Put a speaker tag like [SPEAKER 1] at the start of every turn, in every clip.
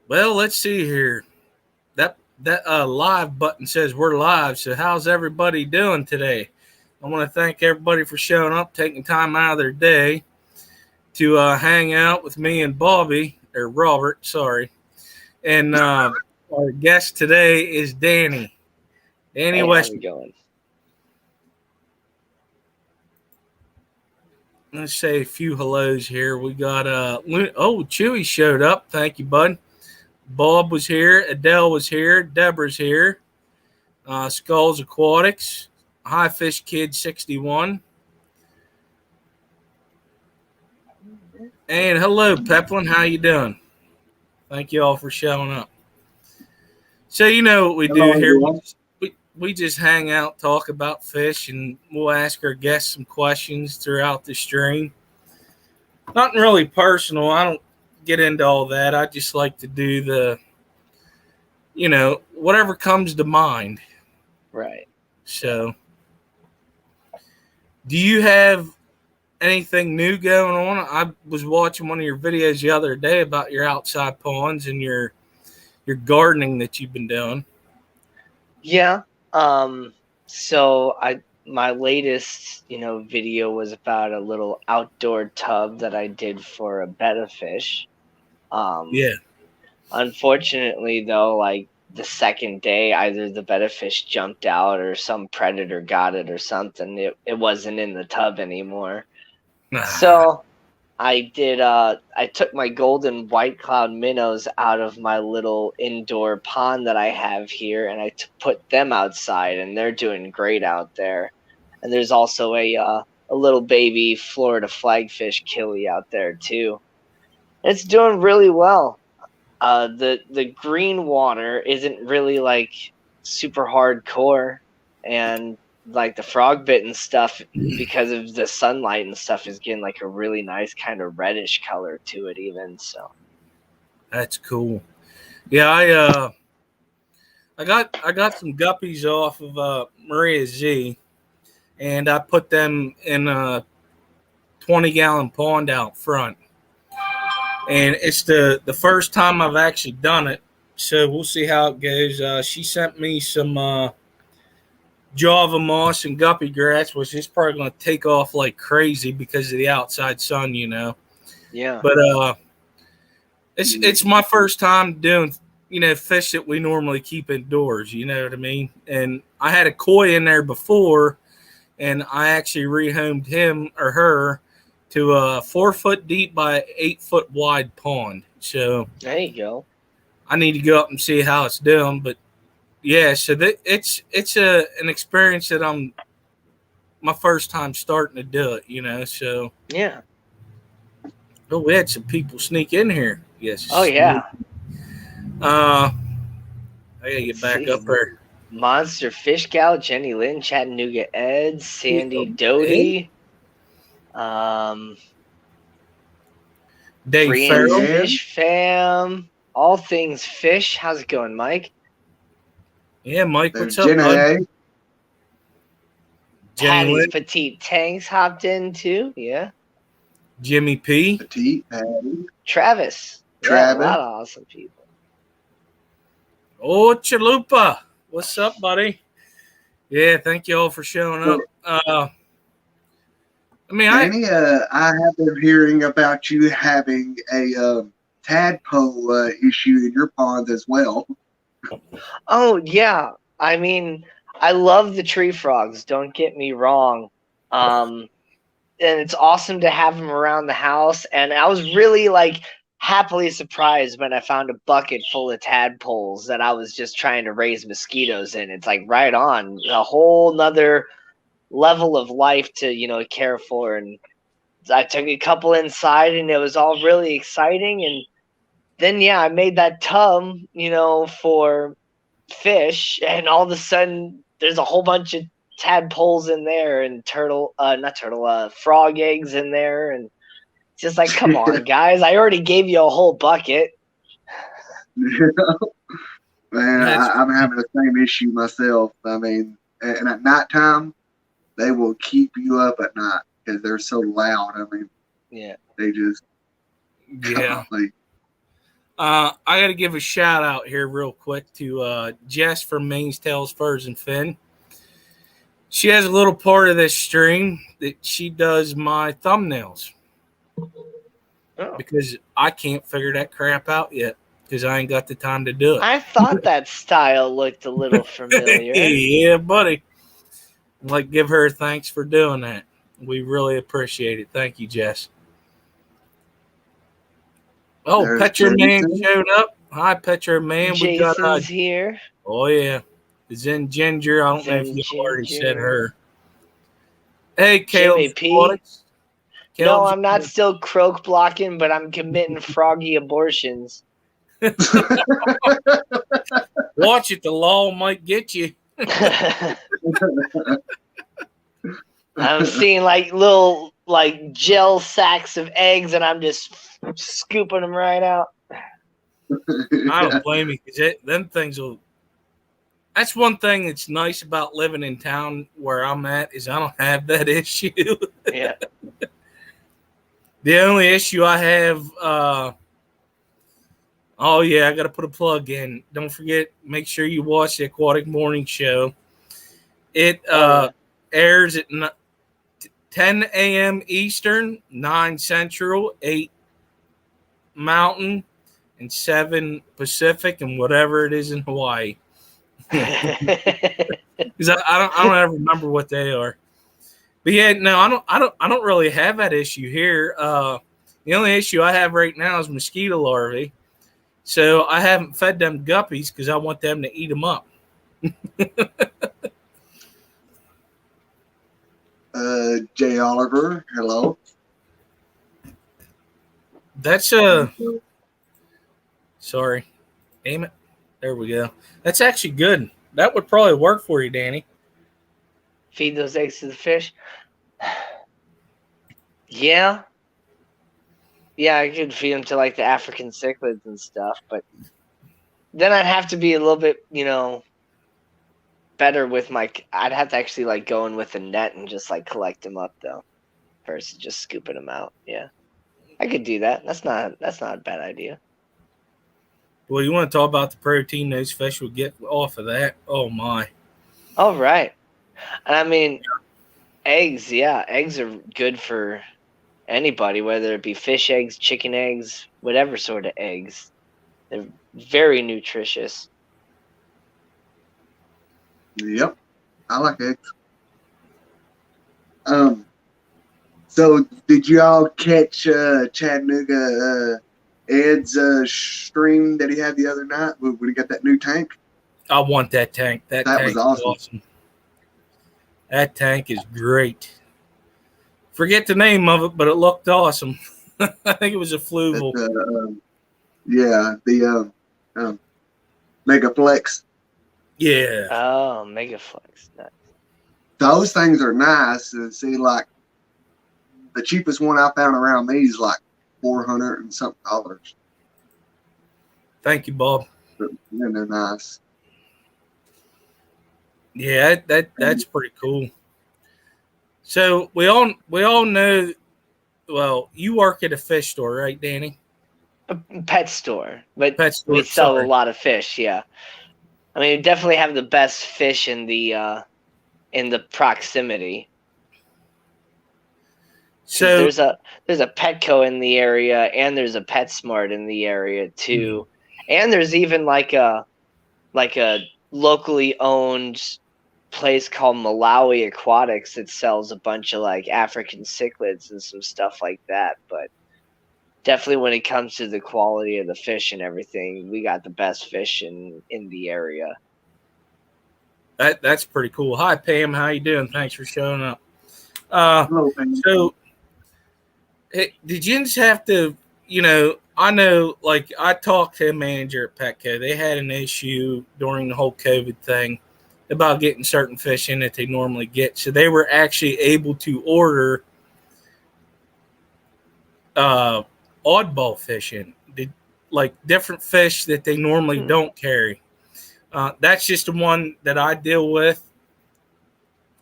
[SPEAKER 1] Well, let's see here. That live button says we're live. So how's everybody doing today? I want to thank everybody for showing up, taking time out of their day to hang out with me and Bobby or Robert. Sorry, and our guest today is Danny. Danny
[SPEAKER 2] Hey, how's
[SPEAKER 1] Wesche.
[SPEAKER 2] it going?
[SPEAKER 1] Let's say a few hellos here. We got Chewy showed up. Thank you, bud. Bob was here. Adele was here. Deborah's here. Skulls Aquatics. High Fish Kid 61. And hello, Peplin. How you doing? Thank you all for showing up. So you know what we do
[SPEAKER 3] Hello,
[SPEAKER 1] here.
[SPEAKER 3] everyone.
[SPEAKER 1] We just hang out, talk about fish, and we'll ask our guests some questions throughout the stream. Nothing really personal. I don't get into all that. I just like to do whatever comes to mind.
[SPEAKER 2] Right.
[SPEAKER 1] So, do you have anything new going on? I was watching one of your videos the other day about your outside ponds and your gardening that you've been doing.
[SPEAKER 2] Yeah. So my latest, video was about a little outdoor tub that I did for a betta fish.
[SPEAKER 1] Yeah.
[SPEAKER 2] Unfortunately though, like the second day, either the betta fish jumped out or some predator got it or something. It wasn't in the tub anymore. So I took my golden white cloud minnows out of my little indoor pond that I have here, and put them outside, and they're doing great out there. And there's also a little baby Florida flagfish killie out there too. It's doing really well. The green water isn't really like super hardcore, and like the frog bit and stuff, because of the sunlight and stuff, is getting like a really nice kind of reddish color to it even. So
[SPEAKER 1] That's cool. Yeah, I got some guppies off of Maria Z, and I put them in a 20-gallon pond out front. And it's the first time I've actually done it, so we'll see how it goes. She sent me some Java moss and guppy grass, which is probably going to take off like crazy because of the outside sun.
[SPEAKER 2] yeah.
[SPEAKER 1] But it's my first time doing fish that we normally keep indoors. You know what I mean? And I had a koi in there before, and I actually rehomed him or her to a 4 foot deep by 8 foot wide pond. So
[SPEAKER 2] There you go.
[SPEAKER 1] I need to go up and see how it's doing. But yeah, so it's an experience that I'm my first time starting to do it. So
[SPEAKER 2] Yeah.
[SPEAKER 1] we had some people sneak in here. Yes.
[SPEAKER 2] Oh yeah.
[SPEAKER 1] I gotta get
[SPEAKER 2] Let's
[SPEAKER 1] back
[SPEAKER 2] see.
[SPEAKER 1] up there.
[SPEAKER 2] Monster Fish Gal, Jenny Lynn, Chattanooga Ed, Sandy Doty,
[SPEAKER 1] Dave
[SPEAKER 2] Brian
[SPEAKER 1] Farrell.
[SPEAKER 2] Fish Fam, all things fish. How's it going, Mike?
[SPEAKER 1] Yeah, Mike,
[SPEAKER 3] There's
[SPEAKER 1] what's up, bud?
[SPEAKER 3] Jenny.
[SPEAKER 1] Jenny
[SPEAKER 2] Patty's
[SPEAKER 1] Lynn,
[SPEAKER 2] Petite Tanks hopped in too. Yeah.
[SPEAKER 1] Jimmy P.
[SPEAKER 3] Petite, Patty,
[SPEAKER 2] Travis. Yeah, a
[SPEAKER 3] Travis.
[SPEAKER 2] lot of awesome people.
[SPEAKER 1] Oh, Chalupa. What's up, buddy? Yeah, thank you all for showing up.
[SPEAKER 3] Danny, I have been hearing about you having a tadpole issue in your pond as well.
[SPEAKER 2] Oh yeah. I mean, I love the tree frogs, don't get me wrong. And it's awesome to have them around the house. And I was really like happily surprised when I found a bucket full of tadpoles that I was just trying to raise mosquitoes in. It's like right on, a whole nother level of life to care for. And I took a couple inside, and it was all really exciting. And then I made that tub for fish, and all of a sudden there's a whole bunch of tadpoles in there, and frog eggs in there. And it's just like, come on guys, I already gave you a whole bucket.
[SPEAKER 3] Man, I'm having the same issue myself. I mean, and at nighttime, they will keep you up at night because they're so loud. I mean,
[SPEAKER 2] Yeah.
[SPEAKER 3] they just
[SPEAKER 1] Yeah. I got to give a shout out here real quick to Jess from Maine's Tails, Furs, and Fin. She has a little part of this stream that she does my thumbnails because I can't figure that crap out yet because I ain't got the time to do it.
[SPEAKER 2] I thought that style looked a little familiar.
[SPEAKER 1] Yeah, buddy. Like, give her thanks for doing that. We really appreciate it. Thank you, Jess. Oh,
[SPEAKER 3] There's
[SPEAKER 1] Petra Man
[SPEAKER 3] Jason.
[SPEAKER 1] showed up. Hi, Petra Man. We got
[SPEAKER 2] Jason's here.
[SPEAKER 1] Oh yeah, Zen Ginger. I don't know if
[SPEAKER 2] Zen
[SPEAKER 1] you already
[SPEAKER 2] Ginger.
[SPEAKER 1] said her. Hey, Caleb.
[SPEAKER 2] Jimmy P. No,
[SPEAKER 1] Caleb's
[SPEAKER 2] I'm not still croak blocking, but I'm committing froggy abortions.
[SPEAKER 1] Watch it. The law might get you.
[SPEAKER 2] I'm seeing like little like gel sacks of eggs, and I'm just scooping them right out.
[SPEAKER 1] I don't blame you because them things will. That's one thing that's nice about living in town where I'm at is I don't have that issue.
[SPEAKER 2] Yeah.
[SPEAKER 1] The only issue I have, oh yeah, I got to put a plug in. Don't forget, make sure you watch the Aquatic Morning Show. It airs at 10 a.m. Eastern, 9 Central, 8 Mountain, and 7 Pacific, and whatever it is in Hawaii. Because I don't ever remember what they are. But yeah, no, I don't really have that issue here. The only issue I have right now is mosquito larvae. So I haven't fed them guppies because I want them to eat them up.
[SPEAKER 3] Jay Oliver, hello.
[SPEAKER 1] That's sorry. Damn it. There we go. That's actually good. That would probably work for you, Danny.
[SPEAKER 2] Feed those eggs to the fish. Yeah. Yeah, I could feed them to like the African cichlids and stuff, but then I'd have to be a little bit, better with I'd have to actually like go in with a net and just like collect them up though, versus just scooping them out. Yeah, I could do that. That's not a bad idea.
[SPEAKER 1] Well, you want to talk about the protein those fish will get off of that? Oh my!
[SPEAKER 2] All right, and I mean, eggs. Yeah, eggs are good for anybody, whether it be fish eggs, chicken eggs, whatever sort of eggs. They're very nutritious.
[SPEAKER 3] Yep, I like eggs. So did you all catch Chattanooga Ed's stream that he had the other night when he got that new tank?
[SPEAKER 1] I want that tank. That tank
[SPEAKER 3] was awesome.
[SPEAKER 1] That tank is great. Forget the name of it, but it looked awesome. I think it was a Fluval.
[SPEAKER 3] Yeah, the Megaflex.
[SPEAKER 1] Yeah.
[SPEAKER 2] Oh, Megaflex. Nice.
[SPEAKER 3] Those things are nice. And see, like the cheapest one I found around me is like $400 and something.
[SPEAKER 1] Thank you, Bob.
[SPEAKER 3] But then they're nice.
[SPEAKER 1] Yeah, that's pretty cool. So we all know. Well, you work at a fish store, right, Danny?
[SPEAKER 2] A pet store, but
[SPEAKER 1] Pet store,
[SPEAKER 2] we sell
[SPEAKER 1] sorry.
[SPEAKER 2] a lot of fish. Yeah, I mean, we definitely have the best fish in the proximity.
[SPEAKER 1] So
[SPEAKER 2] there's a Petco in the area, and there's a PetSmart in the area too, and there's even like a locally owned place called Malawi Aquatics that sells a bunch of like African cichlids and some stuff like that. But definitely when it comes to the quality of the fish and everything, we got the best fish in the area.
[SPEAKER 1] that's pretty cool. Hi, Pam. How you doing? Thanks for showing up.
[SPEAKER 3] Hello, Pam.
[SPEAKER 1] So did you just have to, I know, like, I talked to a manager at Petco. They had an issue during the whole COVID thing about getting certain fish in that they normally get. So they were actually able to order oddball fish in, like different fish that they normally don't carry. That's just the one that I deal with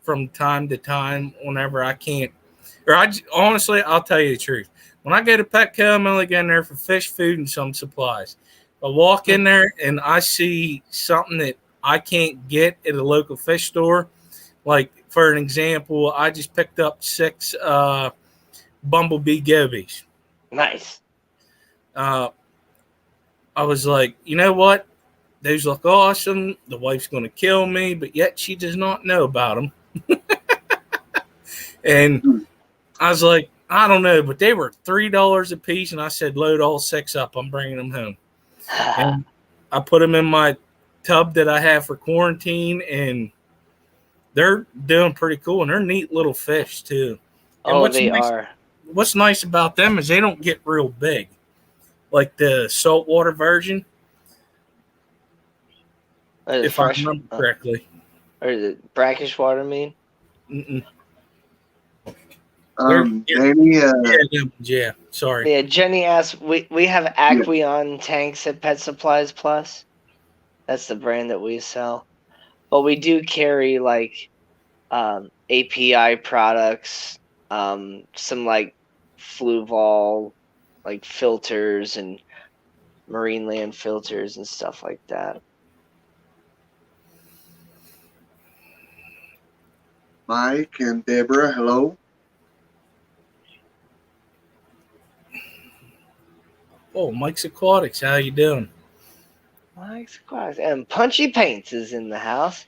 [SPEAKER 1] from time to time whenever I can't Or honestly, I'll tell you the truth. When I go to Petco, I'm only going there for fish, food, and some supplies. If I walk in there and I see something that I can't get at a local fish store, like for an example, I just picked up 6 bumblebee gobies.
[SPEAKER 2] Nice.
[SPEAKER 1] I was like, you know what? Those look awesome. The wife's going to kill me, but yet she does not know about them. And I was like, I don't know, but they were $3 a piece, and I said, load all 6 up. I'm bringing them home. And I put them in my tub that I have for quarantine, and they're doing pretty cool, and they're neat little fish too. And what's nice about them is they don't get real big, like the saltwater version. If I remember correctly,
[SPEAKER 2] or the brackish water mean?
[SPEAKER 1] Mm-mm. Yeah, sorry.
[SPEAKER 2] Yeah, Jenny asked, we have Aqueon tanks at Pet Supplies Plus. That's the brand that we sell. But we do carry like API products, some like Fluval, like filters and marine land filters and stuff like that.
[SPEAKER 3] Mike and Deborah, hello.
[SPEAKER 1] Oh, Mike's Aquatics, how you doing?
[SPEAKER 2] Mike's Aquatics. And Punchy Paints is in the house.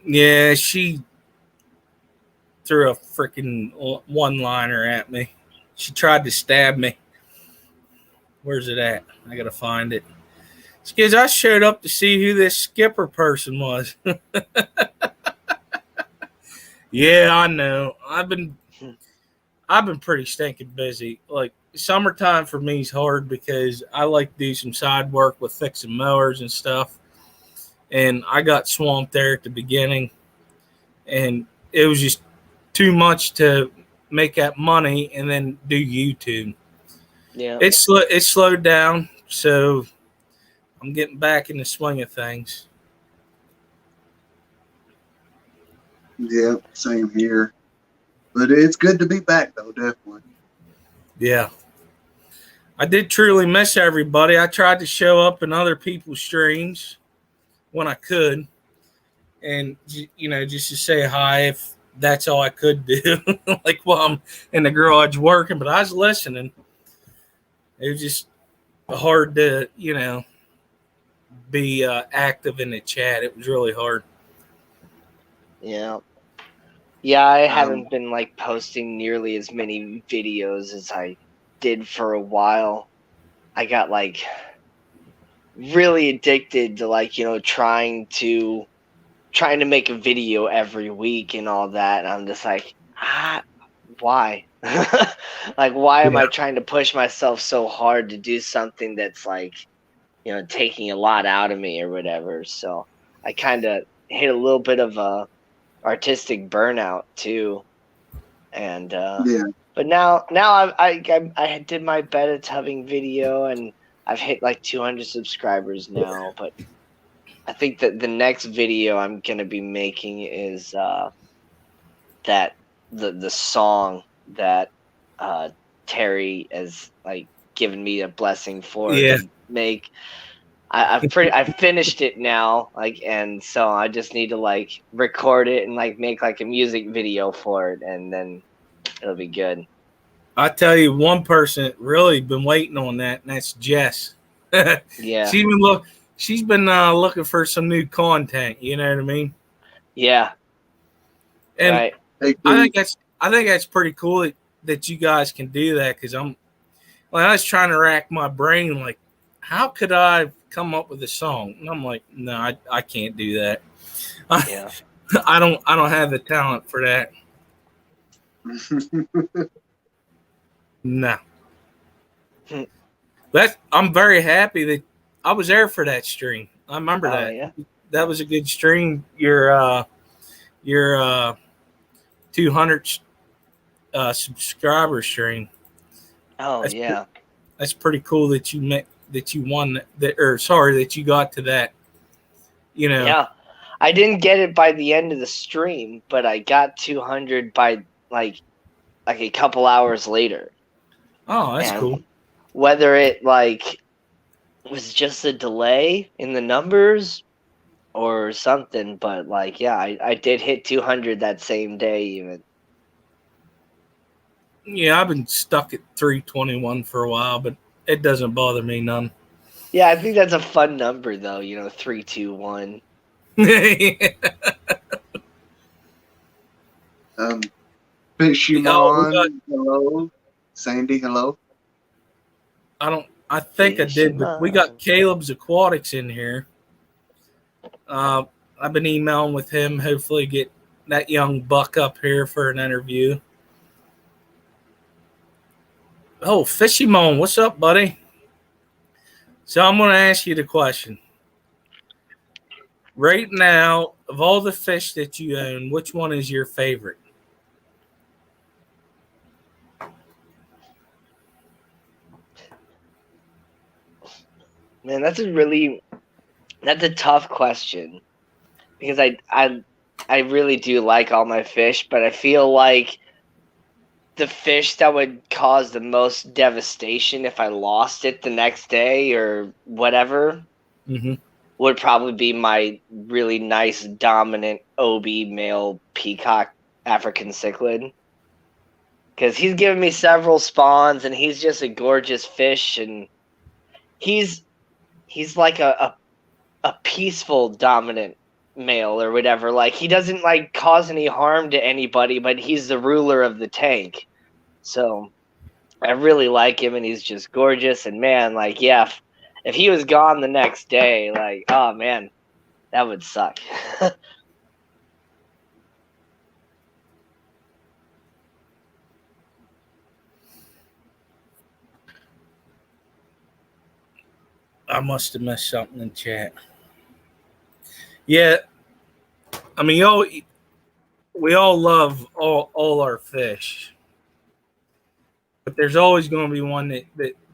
[SPEAKER 1] Yeah, she threw a freaking one-liner at me. She tried to stab me. Where's it at? I gotta find it. It's because I showed up to see who this skipper person was. Yeah, I know. I've been pretty stinking busy. Like summertime for me is hard because I like to do some side work with fixing mowers and stuff. And I got swamped there at the beginning, and it was just too much to make that money and then do YouTube.
[SPEAKER 2] Yeah,
[SPEAKER 1] It's slowed down, so I'm getting back in the swing of things.
[SPEAKER 3] Yeah, same here. But it's good to be back, though, definitely.
[SPEAKER 1] Yeah. I did truly miss everybody. I tried to show up in other people's streams when I could, and just to say hi if that's all I could do. Like while I'm in the garage working, but I was listening. It was just hard to be active in the chat. It was really hard.
[SPEAKER 2] Yeah, I haven't been like posting nearly as many videos as I did for a while. I got like really addicted to like trying to make a video every week and all that, and I'm just like, why? Like, why am I trying to push myself so hard to do something that's like taking a lot out of me or whatever? So I kind of hit a little bit of a artistic burnout too, and but now I did my beta tubbing video, and I've hit like 200 subscribers now. But I think that the next video I'm gonna be making is that the song that Terry has like given me a blessing for to make. I've finished it now, like, and so I just need to like record it and like make like a music video for it, and then it'll be good.
[SPEAKER 1] I tell you, one person that really been waiting on that, and that's Jess.
[SPEAKER 2] Yeah,
[SPEAKER 1] she's been looking for some new content. You know what I mean?
[SPEAKER 2] Yeah.
[SPEAKER 1] And
[SPEAKER 2] right.
[SPEAKER 1] I think that's pretty cool that you guys can do that, because I was trying to rack my brain, like, how could I come up with a song? And I'm like, no, I can't do that.
[SPEAKER 2] Yeah.
[SPEAKER 1] I don't have the talent for that. No. I'm very happy that I was there for that stream. I remember that.
[SPEAKER 2] Yeah.
[SPEAKER 1] That was a good stream. Your 200 subscriber stream.
[SPEAKER 2] Oh, yeah.
[SPEAKER 1] That's pretty cool that you won that, or sorry, that you got to that.
[SPEAKER 2] Yeah. I didn't get it by the end of the stream, but I got 200 by like like a couple hours later.
[SPEAKER 1] Oh, that's
[SPEAKER 2] And
[SPEAKER 1] cool.
[SPEAKER 2] whether it like was just a delay in the numbers or something, but like yeah, I did hit 200 that same day even.
[SPEAKER 1] Yeah, I've been stuck at 321 for a while, but it doesn't bother me none.
[SPEAKER 2] Yeah, I think that's a fun number though, 321.
[SPEAKER 1] Oh, we got.
[SPEAKER 3] Fishimon, hello. Sandy, hello.
[SPEAKER 1] I think I did, but we got
[SPEAKER 2] Fishimon.
[SPEAKER 1] Caleb's Aquatics in here. I've been emailing with him. Hopefully, get that young buck up here for an interview. Oh, Fishimon, what's up, buddy? So I'm going to ask you the question. Right now, of all the fish that you own, which one is your favorite?
[SPEAKER 2] Man, that's a tough question because I really do like all my fish, but I feel like the fish that would cause the most devastation if I lost it the next day or whatever
[SPEAKER 1] Mm-hmm.
[SPEAKER 2] would probably be my really nice dominant OB male peacock African cichlid. Because he's given me several spawns and he's just a gorgeous fish, and he's like a peaceful dominant male or whatever. Like he doesn't like cause any harm to anybody, but he's the ruler of the tank. So I really like him, and he's just gorgeous. And man, like yeah, if he was gone the next day, like oh man, that would suck.
[SPEAKER 1] I must have missed something in chat. Yeah, I mean, we all love all our fish, but there's always going to be one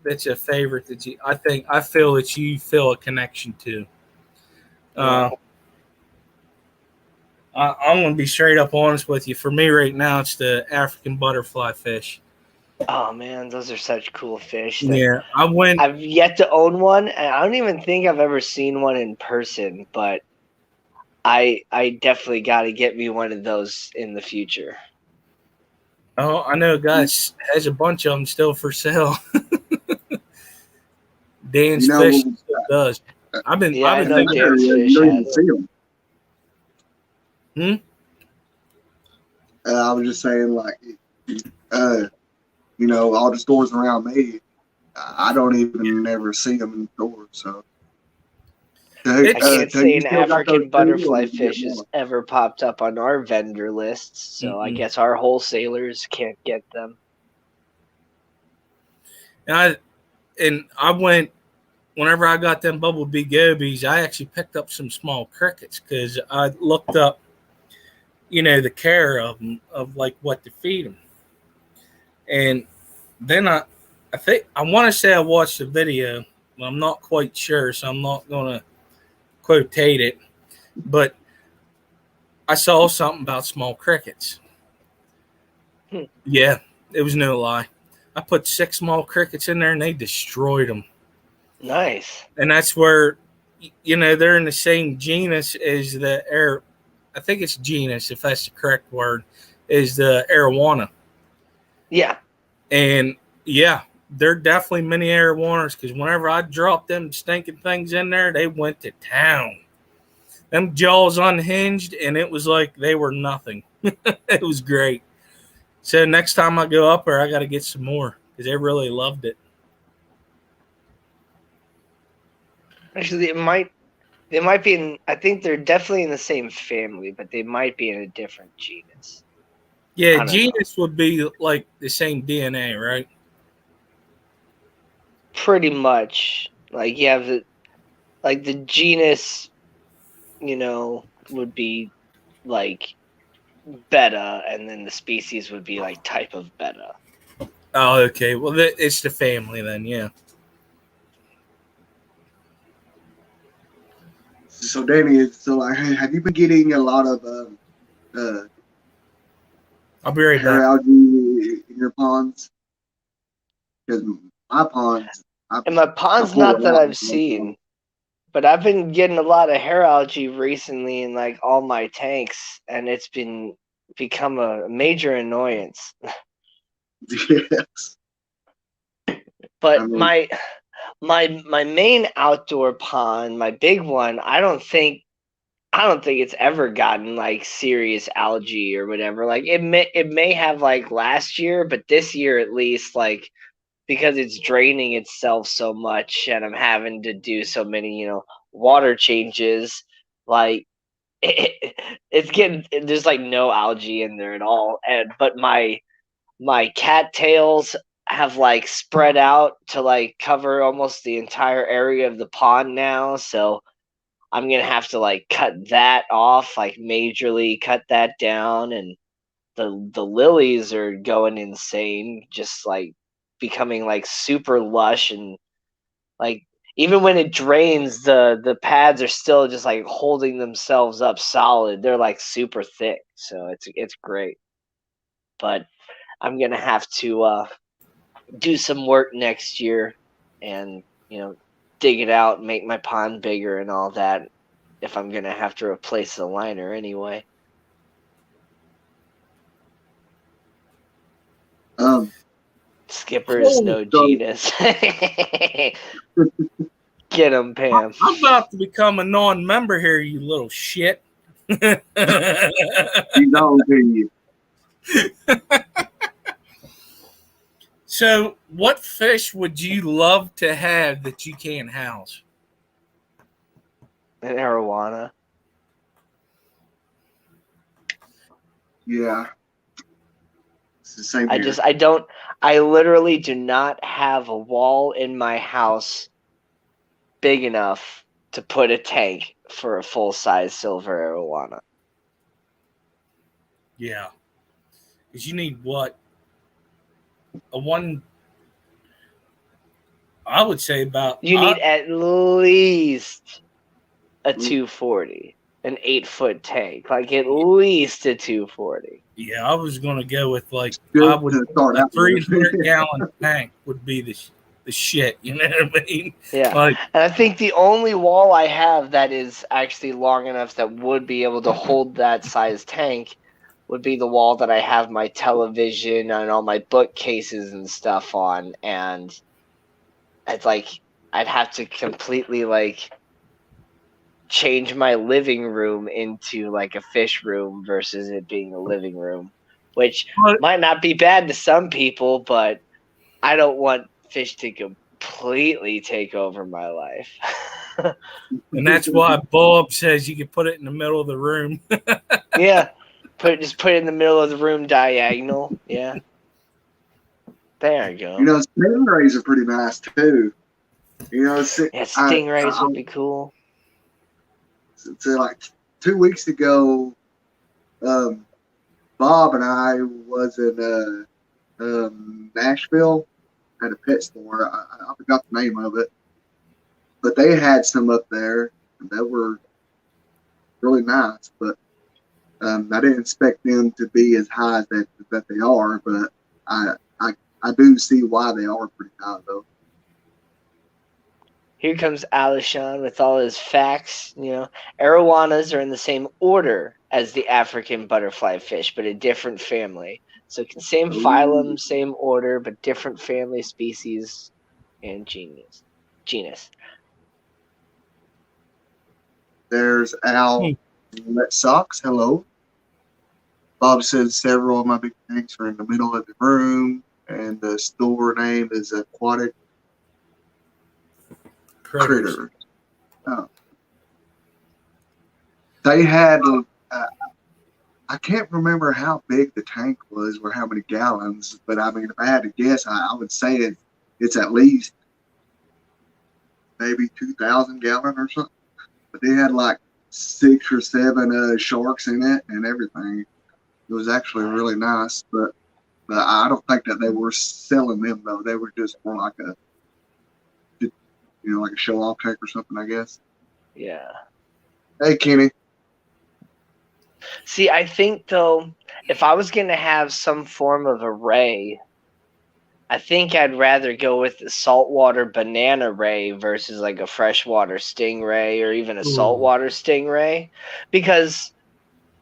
[SPEAKER 1] that's a favorite that I feel that you feel a connection to. I'm going to be straight up honest with you. For me right now, it's the African butterfly fish.
[SPEAKER 2] Oh man, those are such cool fish.
[SPEAKER 1] Yeah,
[SPEAKER 2] I've yet to own one, and I don't even think I've ever seen one in person, but I definitely got to get me one of those in the future.
[SPEAKER 1] Oh, I know a guy has a bunch of them still for sale. Dan's Fish still does. I've been
[SPEAKER 2] know
[SPEAKER 1] thinking.
[SPEAKER 2] Dan's Fish has them.
[SPEAKER 3] I was just saying, like, all the stores around me, I don't even ever see them in stores. So
[SPEAKER 2] I can't say an African butterfly fish has ever popped up on our vendor lists, so I guess our wholesalers can't get them.
[SPEAKER 1] And I went whenever I got them bumblebee gobies. I actually picked up some small crickets because I looked up, the care of them, of like what to feed them, and then I think I want to say I watched the video, but I'm not quite sure, so I'm not gonna quotate it, but I saw something about small crickets. Yeah, it was no lie. I put 6 small crickets in there and they destroyed them.
[SPEAKER 2] Nice.
[SPEAKER 1] And that's where, they're in the same genus as the air. I think it's genus, if that's the correct word, is the arowana.
[SPEAKER 2] Yeah.
[SPEAKER 1] And yeah, they're definitely mini arowanas because whenever I dropped them stinking things in there, they went to town. Them jaws unhinged, and it was like they were nothing. It was great. So next time I go up there, I got to get some more because they really loved it.
[SPEAKER 2] Actually, they might be in. I think they're definitely in the same family, but they might be in a different genus.
[SPEAKER 1] Yeah, genus would be like the same DNA, right?
[SPEAKER 2] Pretty much. Like you have the genus, would be like beta, and then the species would be like type of beta.
[SPEAKER 1] Oh, okay. Well, it's the family then, yeah.
[SPEAKER 3] So, Danny, have you been getting a lot of
[SPEAKER 1] I'll be right
[SPEAKER 3] hair
[SPEAKER 1] back.
[SPEAKER 3] algae in your ponds? Because my ponds,
[SPEAKER 2] And my
[SPEAKER 3] I
[SPEAKER 2] pond's
[SPEAKER 3] pull
[SPEAKER 2] not
[SPEAKER 3] it
[SPEAKER 2] that
[SPEAKER 3] out.
[SPEAKER 2] I've seen, but I've been getting a lot of hair algae recently in like all my tanks, and it's become a major annoyance.
[SPEAKER 3] Yes. I
[SPEAKER 2] But
[SPEAKER 3] mean,
[SPEAKER 2] my main outdoor pond, my big one, I don't think it's ever gotten like serious algae or whatever. Like it may have like last year, but this year at least, like because it's draining itself so much and I'm having to do so many, water changes, like it's getting there's like no algae in there at all. And but my cattails have like spread out to like cover almost the entire area of the pond now, so I'm gonna have to like cut that off, like majorly cut that down. And the lilies are going insane, just like becoming like super lush. And like even when it drains, the pads are still just like holding themselves up solid. They're like super thick, so it's great. But I'm gonna have to do some work next year and dig it out and make my pond bigger and all that, if I'm gonna have to replace the liner anyway.
[SPEAKER 3] um,
[SPEAKER 2] Skipper is
[SPEAKER 1] Holy,
[SPEAKER 2] no
[SPEAKER 3] so
[SPEAKER 2] genus. Get him, Pam.
[SPEAKER 1] I'm about to become a non-member here, you little shit.
[SPEAKER 3] he's on to you.
[SPEAKER 1] So, what fish would you love to have that you can't house?
[SPEAKER 2] An arowana.
[SPEAKER 3] Yeah, it's the same here.
[SPEAKER 2] I literally do not have a wall in my house big enough to put a tank for a full-size silver arowana.
[SPEAKER 1] Yeah, because you need what, a one. I would say about.
[SPEAKER 2] You need at least a 240, an 8-foot tank, like at least a 240.
[SPEAKER 1] Yeah, I was gonna go with like I
[SPEAKER 3] Good
[SPEAKER 1] would.
[SPEAKER 3] to start
[SPEAKER 1] A
[SPEAKER 3] out with.
[SPEAKER 1] 300-gallon tank would be the shit. You know what I mean?
[SPEAKER 2] Yeah,
[SPEAKER 1] Like,
[SPEAKER 2] and I think the only wall I have that is actually long enough that would be able to hold that size tank would be the wall that I have my television and all my bookcases and stuff on. And it's like I'd have to completely like change my living room into like a fish room versus it being a living room, which
[SPEAKER 1] but
[SPEAKER 2] might not be bad to some people, but I don't want fish to completely take over my life.
[SPEAKER 1] and that's why Bob says you can put it in the middle of the room.
[SPEAKER 2] Yeah, just put it in the middle of the room, diagonal. Yeah, there you
[SPEAKER 3] You
[SPEAKER 2] go.
[SPEAKER 3] know, stingrays are pretty nice too. You know,
[SPEAKER 2] Yeah, stingrays
[SPEAKER 3] I
[SPEAKER 2] would be cool.
[SPEAKER 3] so like 2 weeks ago, um, Bob and I was in Nashville at a pet store. I forgot the name of it, but they had some up there that were really nice. But I didn't expect them to be as high as that they are. But I, I I do see why they are pretty high though.
[SPEAKER 2] Here comes Alishan with all his facts. Arowanas are in the same order as the African butterfly fish, but a different family. So same
[SPEAKER 3] Ooh,
[SPEAKER 2] phylum, same order, but different family, species, and genus.
[SPEAKER 3] there's Al. Let socks. Hello. Bob said several of my big tanks are in the middle of the room, and the store name is Aquatic
[SPEAKER 1] Critters.
[SPEAKER 3] Critters. Oh. They had, I can't remember how big the tank was or how many gallons, but I mean, if I had to guess, I would say it's at least maybe 2,000 gallon or something. But they had like 6 or 7 sharks in it and everything. It was actually really nice, but I don't think that they were selling them though. They were just more like like a show off tank or something, I guess.
[SPEAKER 2] Yeah.
[SPEAKER 3] Hey, Kenny.
[SPEAKER 2] See, I think though, if I was gonna have some form of a ray, I think I'd rather go with the saltwater banana ray versus like a freshwater stingray or even a
[SPEAKER 1] Ooh.
[SPEAKER 2] saltwater stingray, because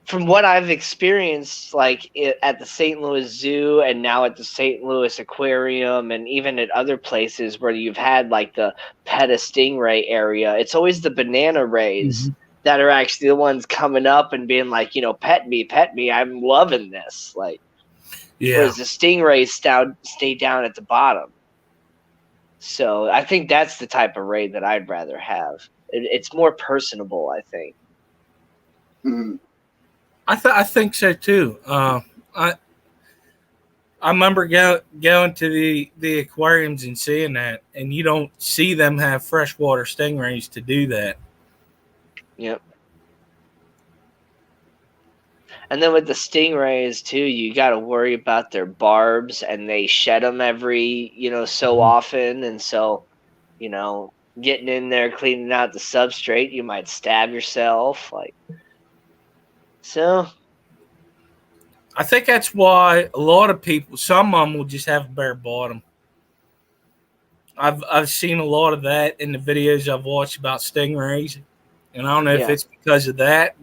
[SPEAKER 2] from what I've experienced, like at the St. Louis Zoo and now at the St. Louis Aquarium and even at other places where you've had like the pet a stingray area, it's always the banana rays
[SPEAKER 1] Mhm.
[SPEAKER 2] that are actually the ones coming up and being like, pet me, I'm loving this. Like,
[SPEAKER 1] Yeah.
[SPEAKER 2] whereas the stingrays stay down at the bottom. So I think that's the type of raid that I'd rather have. It's more personable, I think.
[SPEAKER 3] Mhm.
[SPEAKER 1] I think so too. I I remember going to the aquariums and seeing that, and you don't see them have freshwater stingrays to do that.
[SPEAKER 2] Yep. And then with the stingrays too, you got to worry about their barbs, and they shed them every so often, and so getting in there cleaning out the substrate, you might stab yourself. Like so,
[SPEAKER 1] I think that's why a lot of people, some of them will just have a bare bottom. I've seen a lot of that in the videos I've watched about stingrays, and I don't know if
[SPEAKER 2] yeah,
[SPEAKER 1] it's because of that,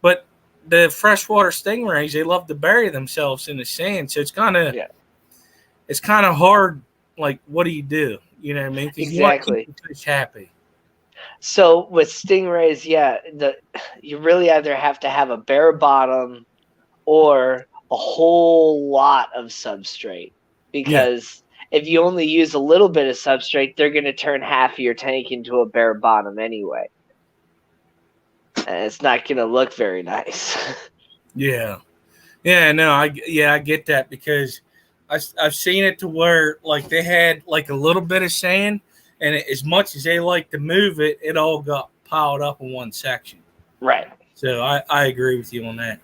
[SPEAKER 1] but the freshwater stingrays, they love to bury themselves in the sand, so
[SPEAKER 2] yeah,
[SPEAKER 1] it's kind of hard. Like, what do? You know what I mean? Because you want to keep
[SPEAKER 2] exactly.
[SPEAKER 1] the fish happy.
[SPEAKER 2] So with stingrays, yeah, you really either have to have a bare bottom or a whole lot of substrate,
[SPEAKER 1] Yeah,
[SPEAKER 2] because if you only use a little bit of substrate, they're going to turn half of your tank into a bare bottom anyway, and it's not going to look very nice.
[SPEAKER 1] yeah, yeah. No, I get that because I've seen it to where like they had like a little bit of sand, and as much as they like to move it, it all got piled up in one section.
[SPEAKER 2] Right.
[SPEAKER 1] So I agree with you on that.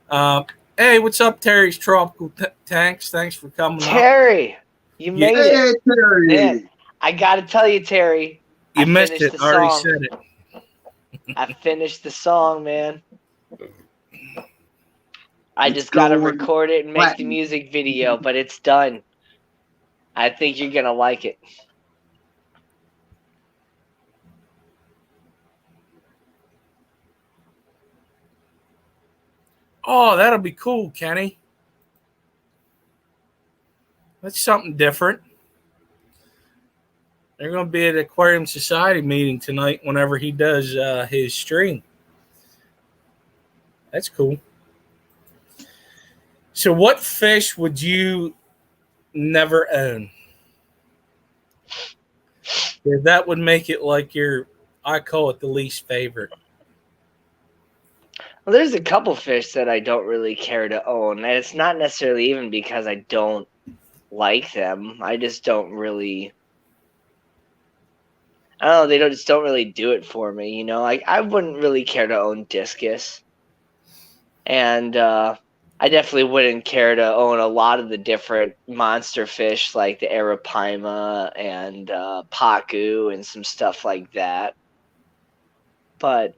[SPEAKER 1] Uh, hey, what's up, Terry's Tropical Tanks? Thanks for coming up.
[SPEAKER 2] Terry, you
[SPEAKER 1] You,
[SPEAKER 2] made it.
[SPEAKER 3] Hey,
[SPEAKER 2] Man,
[SPEAKER 3] Terry.
[SPEAKER 2] I got to tell you, Terry, I
[SPEAKER 1] you missed
[SPEAKER 2] finished
[SPEAKER 1] it.
[SPEAKER 2] the
[SPEAKER 1] I already
[SPEAKER 2] song.
[SPEAKER 1] said it.
[SPEAKER 2] I finished the song, man. I
[SPEAKER 3] It's
[SPEAKER 2] just got to
[SPEAKER 3] going
[SPEAKER 2] record it and make the
[SPEAKER 3] platinum.
[SPEAKER 2] music video, but it's done. I think you're going to like it.
[SPEAKER 1] Oh, that'll be cool, Kenny. That's something different. They're going to be at Aquarium Society meeting tonight whenever he does his stream. That's cool. So, what fish would you never own? Yeah, that would make it like I call it the least favorite.
[SPEAKER 2] Well, there's a couple fish that I don't really care to own, and it's not necessarily even because I don't like them. I just don't really. I don't know. They just don't really do it for me. Like I wouldn't really care to own discus, and I definitely wouldn't care to own a lot of the different monster fish like the arapaima and pacu and some stuff like that. But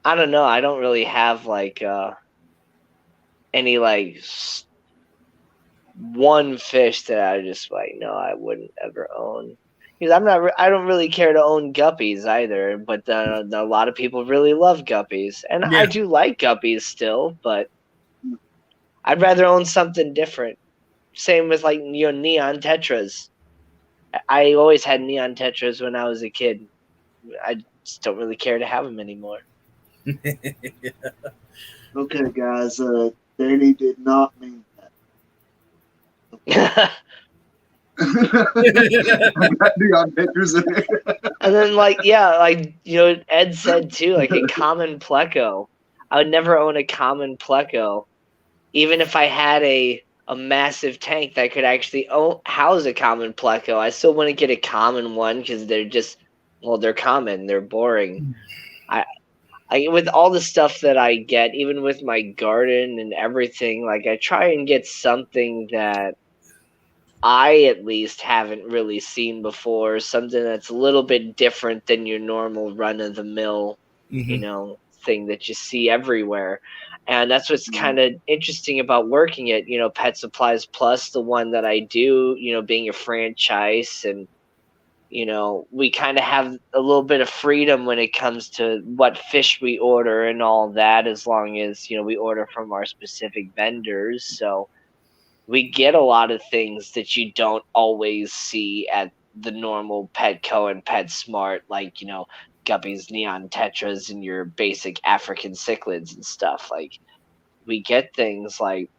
[SPEAKER 2] I don't know. I don't really have like any like one fish that I just like, no, I wouldn't ever own. Because I don't really care to own guppies either. But a lot of people really love guppies, and I
[SPEAKER 1] Yeah.
[SPEAKER 2] do like guppies still. But I'd rather own something different. Same with like neon tetras. I always had neon tetras when I was a kid. I just don't really care to have them anymore.
[SPEAKER 3] Okay, guys. Danny did not mean that. I got neon pictures in there.
[SPEAKER 2] And then like Ed said too, like a common pleco. I would never own a common pleco, even if I had a massive tank that could actually house a common pleco. I still wouldn't get a common one because they're common, they're boring. I with all the stuff that I get, even with my garden and everything, like I try and get something that I at least haven't really seen before, something that's a little bit different than your normal run of the mill,
[SPEAKER 1] Mm-hmm.
[SPEAKER 2] thing that you see everywhere. And that's what's kind of interesting about working at, Pet Supplies Plus, the one that I do, being a franchise. And, we kind of have a little bit of freedom when it comes to what fish we order and all that, as long as, we order from our specific vendors. So we get a lot of things that you don't always see at the normal Petco and PetSmart, like, guppies, neon tetras, and your basic African cichlids and stuff. Like, we get things like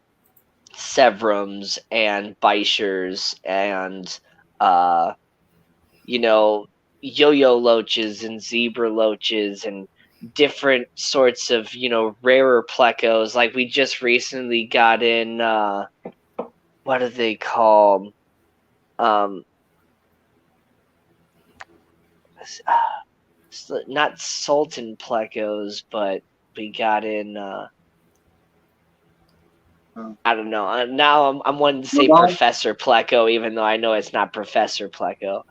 [SPEAKER 2] Severums and Bichers and, yo-yo loaches and zebra loaches and different sorts of, rarer plecos. Like, we just recently got in, what are they called? Not Sultan plecos, but we got in. I don't know. Now I'm wanting to say Professor Pleco, even though I know it's not Professor Pleco.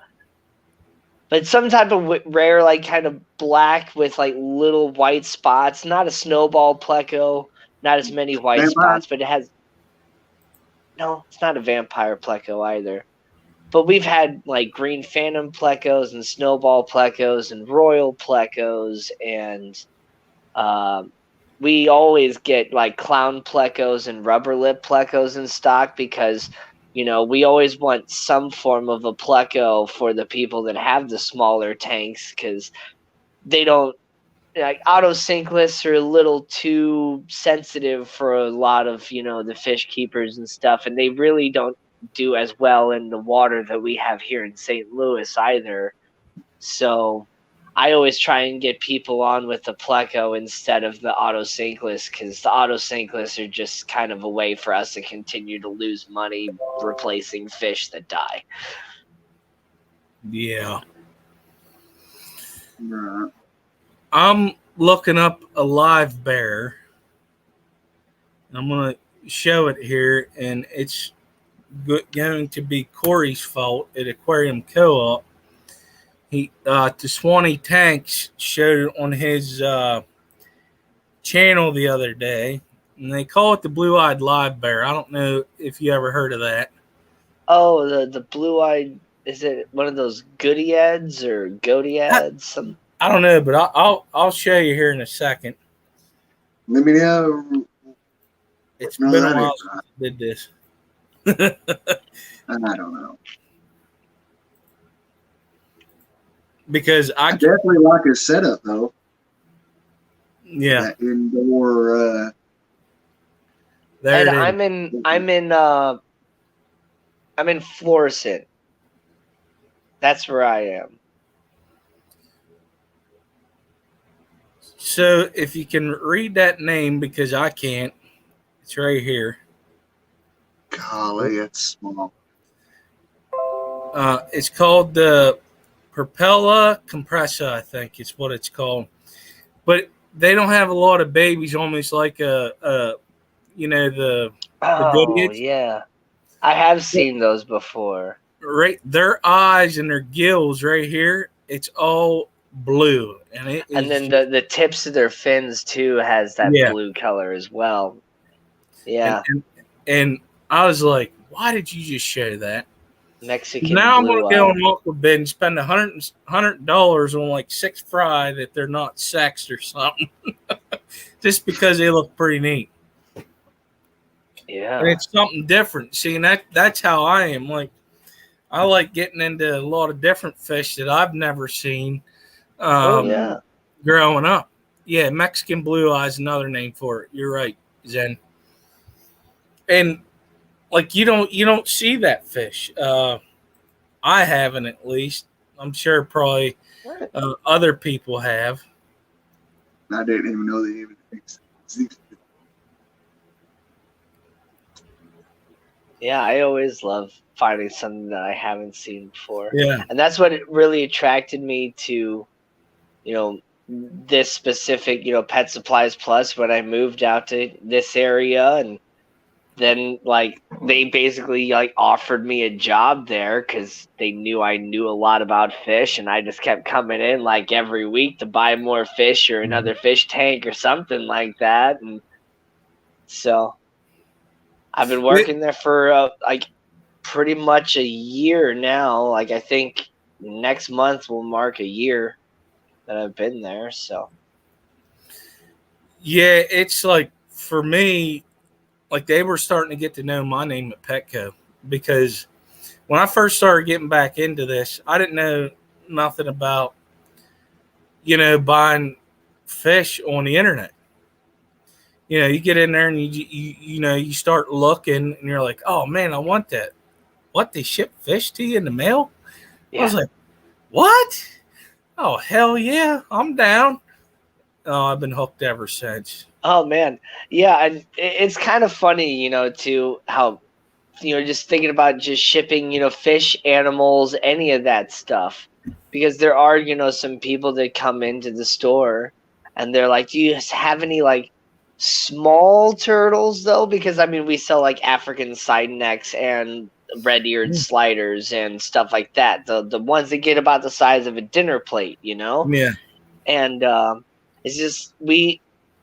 [SPEAKER 2] But some type of rare, like kind of black with like little white spots. Not a snowball Pleco. Not as many white spots, but it has. No, it's not a vampire Pleco either. But we've had like green phantom plecos and snowball plecos and royal plecos, and we always get like clown plecos and rubber lip plecos in stock because, we always want some form of a pleco for the people that have the smaller tanks, because they don't, like, auto sinkless are a little too sensitive for a lot of, the fish keepers and stuff, and they really don't do as well in the water that we have here in St. Louis either. So I always try and get people on with the pleco instead of the auto sinkless, because the auto sinkless are just kind of a way for us to continue to lose money replacing fish that die.
[SPEAKER 1] Yeah. Right. I'm looking up a live bear. I'm going to show it here, and it's going to be Corey's fault at Aquarium Co-op. He Swanee Tanks showed it on his channel the other day, and they call it the blue-eyed live bear. I don't know if you ever heard of that.
[SPEAKER 2] Oh, the blue-eyed, is it one of those goodieads or goatieads?
[SPEAKER 1] I don't know, but I'll show you here in a second.
[SPEAKER 3] Let me know.
[SPEAKER 1] It's been a while since I did this.
[SPEAKER 3] I don't know.
[SPEAKER 1] Because I
[SPEAKER 3] definitely like his setup though.
[SPEAKER 1] Yeah.
[SPEAKER 3] That indoor
[SPEAKER 2] there and I'm in Florissant. That's where I am.
[SPEAKER 1] So if you can read that name, because I can't, it's right here.
[SPEAKER 3] Golly, it's small.
[SPEAKER 1] It's called the Propella Compressa, I think it's what it's called. But they don't have a lot of babies, almost like the
[SPEAKER 2] goodies. Yeah. I have seen those before.
[SPEAKER 1] Right, their eyes and their gills right here, it's all blue, and
[SPEAKER 2] then the tips of their fins too has that blue color as well. Yeah.
[SPEAKER 1] And I was like, why did you just show that?
[SPEAKER 2] Mexican
[SPEAKER 1] now I'm
[SPEAKER 2] blue
[SPEAKER 1] gonna go on Uncle Ben and spend $100 on like 6 fry that they're not sexed or something, just because they look pretty neat.
[SPEAKER 2] Yeah,
[SPEAKER 1] and it's something different. See, and that's how I am. Like, I like getting into a lot of different fish that I've never seen. Growing up. Yeah, Mexican blue eye is another name for it. You're right, Zen. And like you don't see that fish. I haven't, at least. I'm sure probably other people have.
[SPEAKER 3] I didn't even know they even existed.
[SPEAKER 2] Yeah, I always love finding something that I haven't seen before.
[SPEAKER 1] Yeah.
[SPEAKER 2] And that's what really attracted me to, this specific, Pet Supplies Plus when I moved out to this area and then like they basically like offered me a job there because they knew I knew a lot about fish, and I just kept coming in like every week to buy more fish or another fish tank or something like that. And so I've been working there for like pretty much a year now. Like I think next month will mark a year that I've been there. So
[SPEAKER 1] Yeah, it's like for me, like they were starting to get to know my name at Petco because when I first started getting back into this, I didn't know nothing about, buying fish on the internet. You get in there and you start looking and you're like, oh man, I want that. What, they ship fish to you in the mail? I was
[SPEAKER 2] yeah.
[SPEAKER 1] like, what? Oh hell yeah, I'm down. Oh, I've been hooked ever since.
[SPEAKER 2] Oh man, yeah, and it's kind of funny, too, how just thinking about just shipping, fish, animals, any of that stuff, because there are, some people that come into the store and they're like, "Do you have any like small turtles though?" Because I mean, we sell like African side necks and red-eared sliders and stuff like that. The ones that get about the size of a dinner plate.
[SPEAKER 1] Yeah.
[SPEAKER 2] And it's just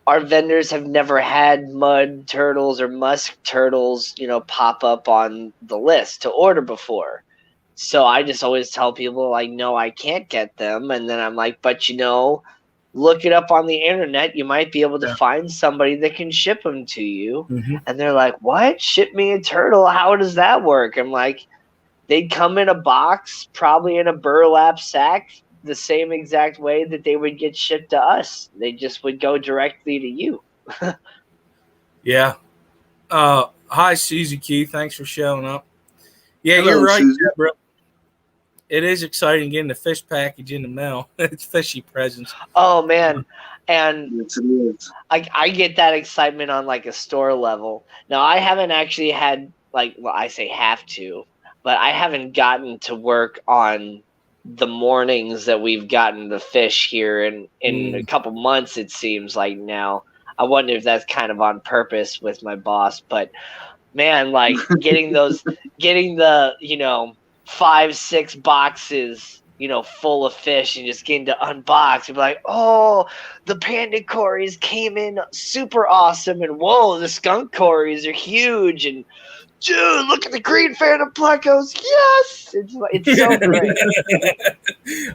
[SPEAKER 2] our vendors have never had mud turtles or musk turtles, pop up on the list to order before. So I just always tell people like, no, I can't get them. And then I'm like, but look it up on the internet. You might be able to
[SPEAKER 1] Yeah.
[SPEAKER 2] find somebody that can ship them to you.
[SPEAKER 1] Mm-hmm.
[SPEAKER 2] And they're like, what? Ship me a turtle? How does that work? I'm like, they'd come in a box, probably in a burlap sack, the same exact way that they would get shipped to us. They just would go directly to you.
[SPEAKER 1] Yeah. Hi, Susie Q. Thanks for showing up. Yeah,
[SPEAKER 3] Hello,
[SPEAKER 1] you're right,
[SPEAKER 3] Susie.
[SPEAKER 1] bro. It is exciting getting the fish package in the mail. It's fishy presents.
[SPEAKER 2] Oh man, and
[SPEAKER 3] Yes, it is.
[SPEAKER 2] I get that excitement on like a store level. Now I haven't actually had I say have to, but I haven't gotten to work on the mornings that we've gotten the fish here in a couple months, it seems like now. I wonder if that's kind of on purpose with my boss, but man, like getting the 5-6 boxes full of fish and just getting to unbox and be like, oh, the panda cories came in super awesome, and whoa, the skunk cories are huge, and dude, look at the green phantom plecos. Yes, it's so great.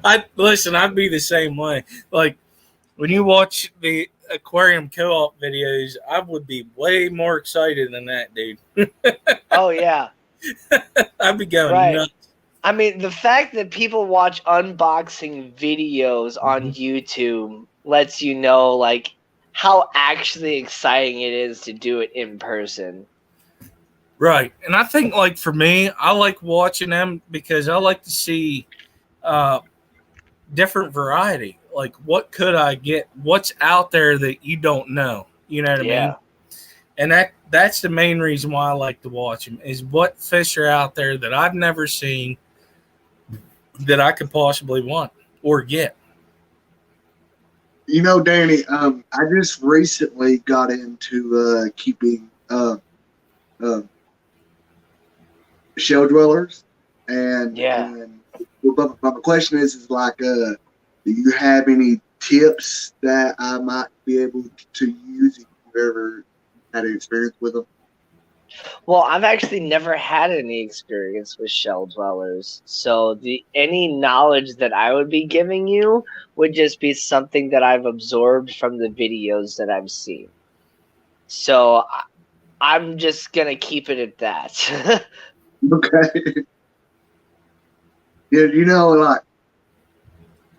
[SPEAKER 1] I'd be the same way. Like when you watch the aquarium co-op videos, I would be way more excited than that, dude.
[SPEAKER 2] Oh yeah,
[SPEAKER 1] I'd be going
[SPEAKER 2] right.
[SPEAKER 1] nuts.
[SPEAKER 2] I mean, the fact that people watch unboxing videos on YouTube lets you know, like, how actually exciting it is to do it in person.
[SPEAKER 1] Right. And I think, like, for me, I like watching them because I like to see different variety. Like, what could I get? What's out there that you don't know? You know what I mean?
[SPEAKER 2] Yeah.
[SPEAKER 1] And that's the main reason why I like to watch them is what fish are out there that I've never seen that I could possibly want or get.
[SPEAKER 3] Danny, I just recently got into keeping uh, shell dwellers, and
[SPEAKER 2] Yeah.
[SPEAKER 3] but my question is like, do you have any tips that I might be able to use if you ever had an experience with them?
[SPEAKER 2] Well, I've actually never had any experience with shell dwellers, so any knowledge that I would be giving you would just be something that I've absorbed from the videos that I've seen. So I'm just gonna keep it at that.
[SPEAKER 3] Okay. Yeah, like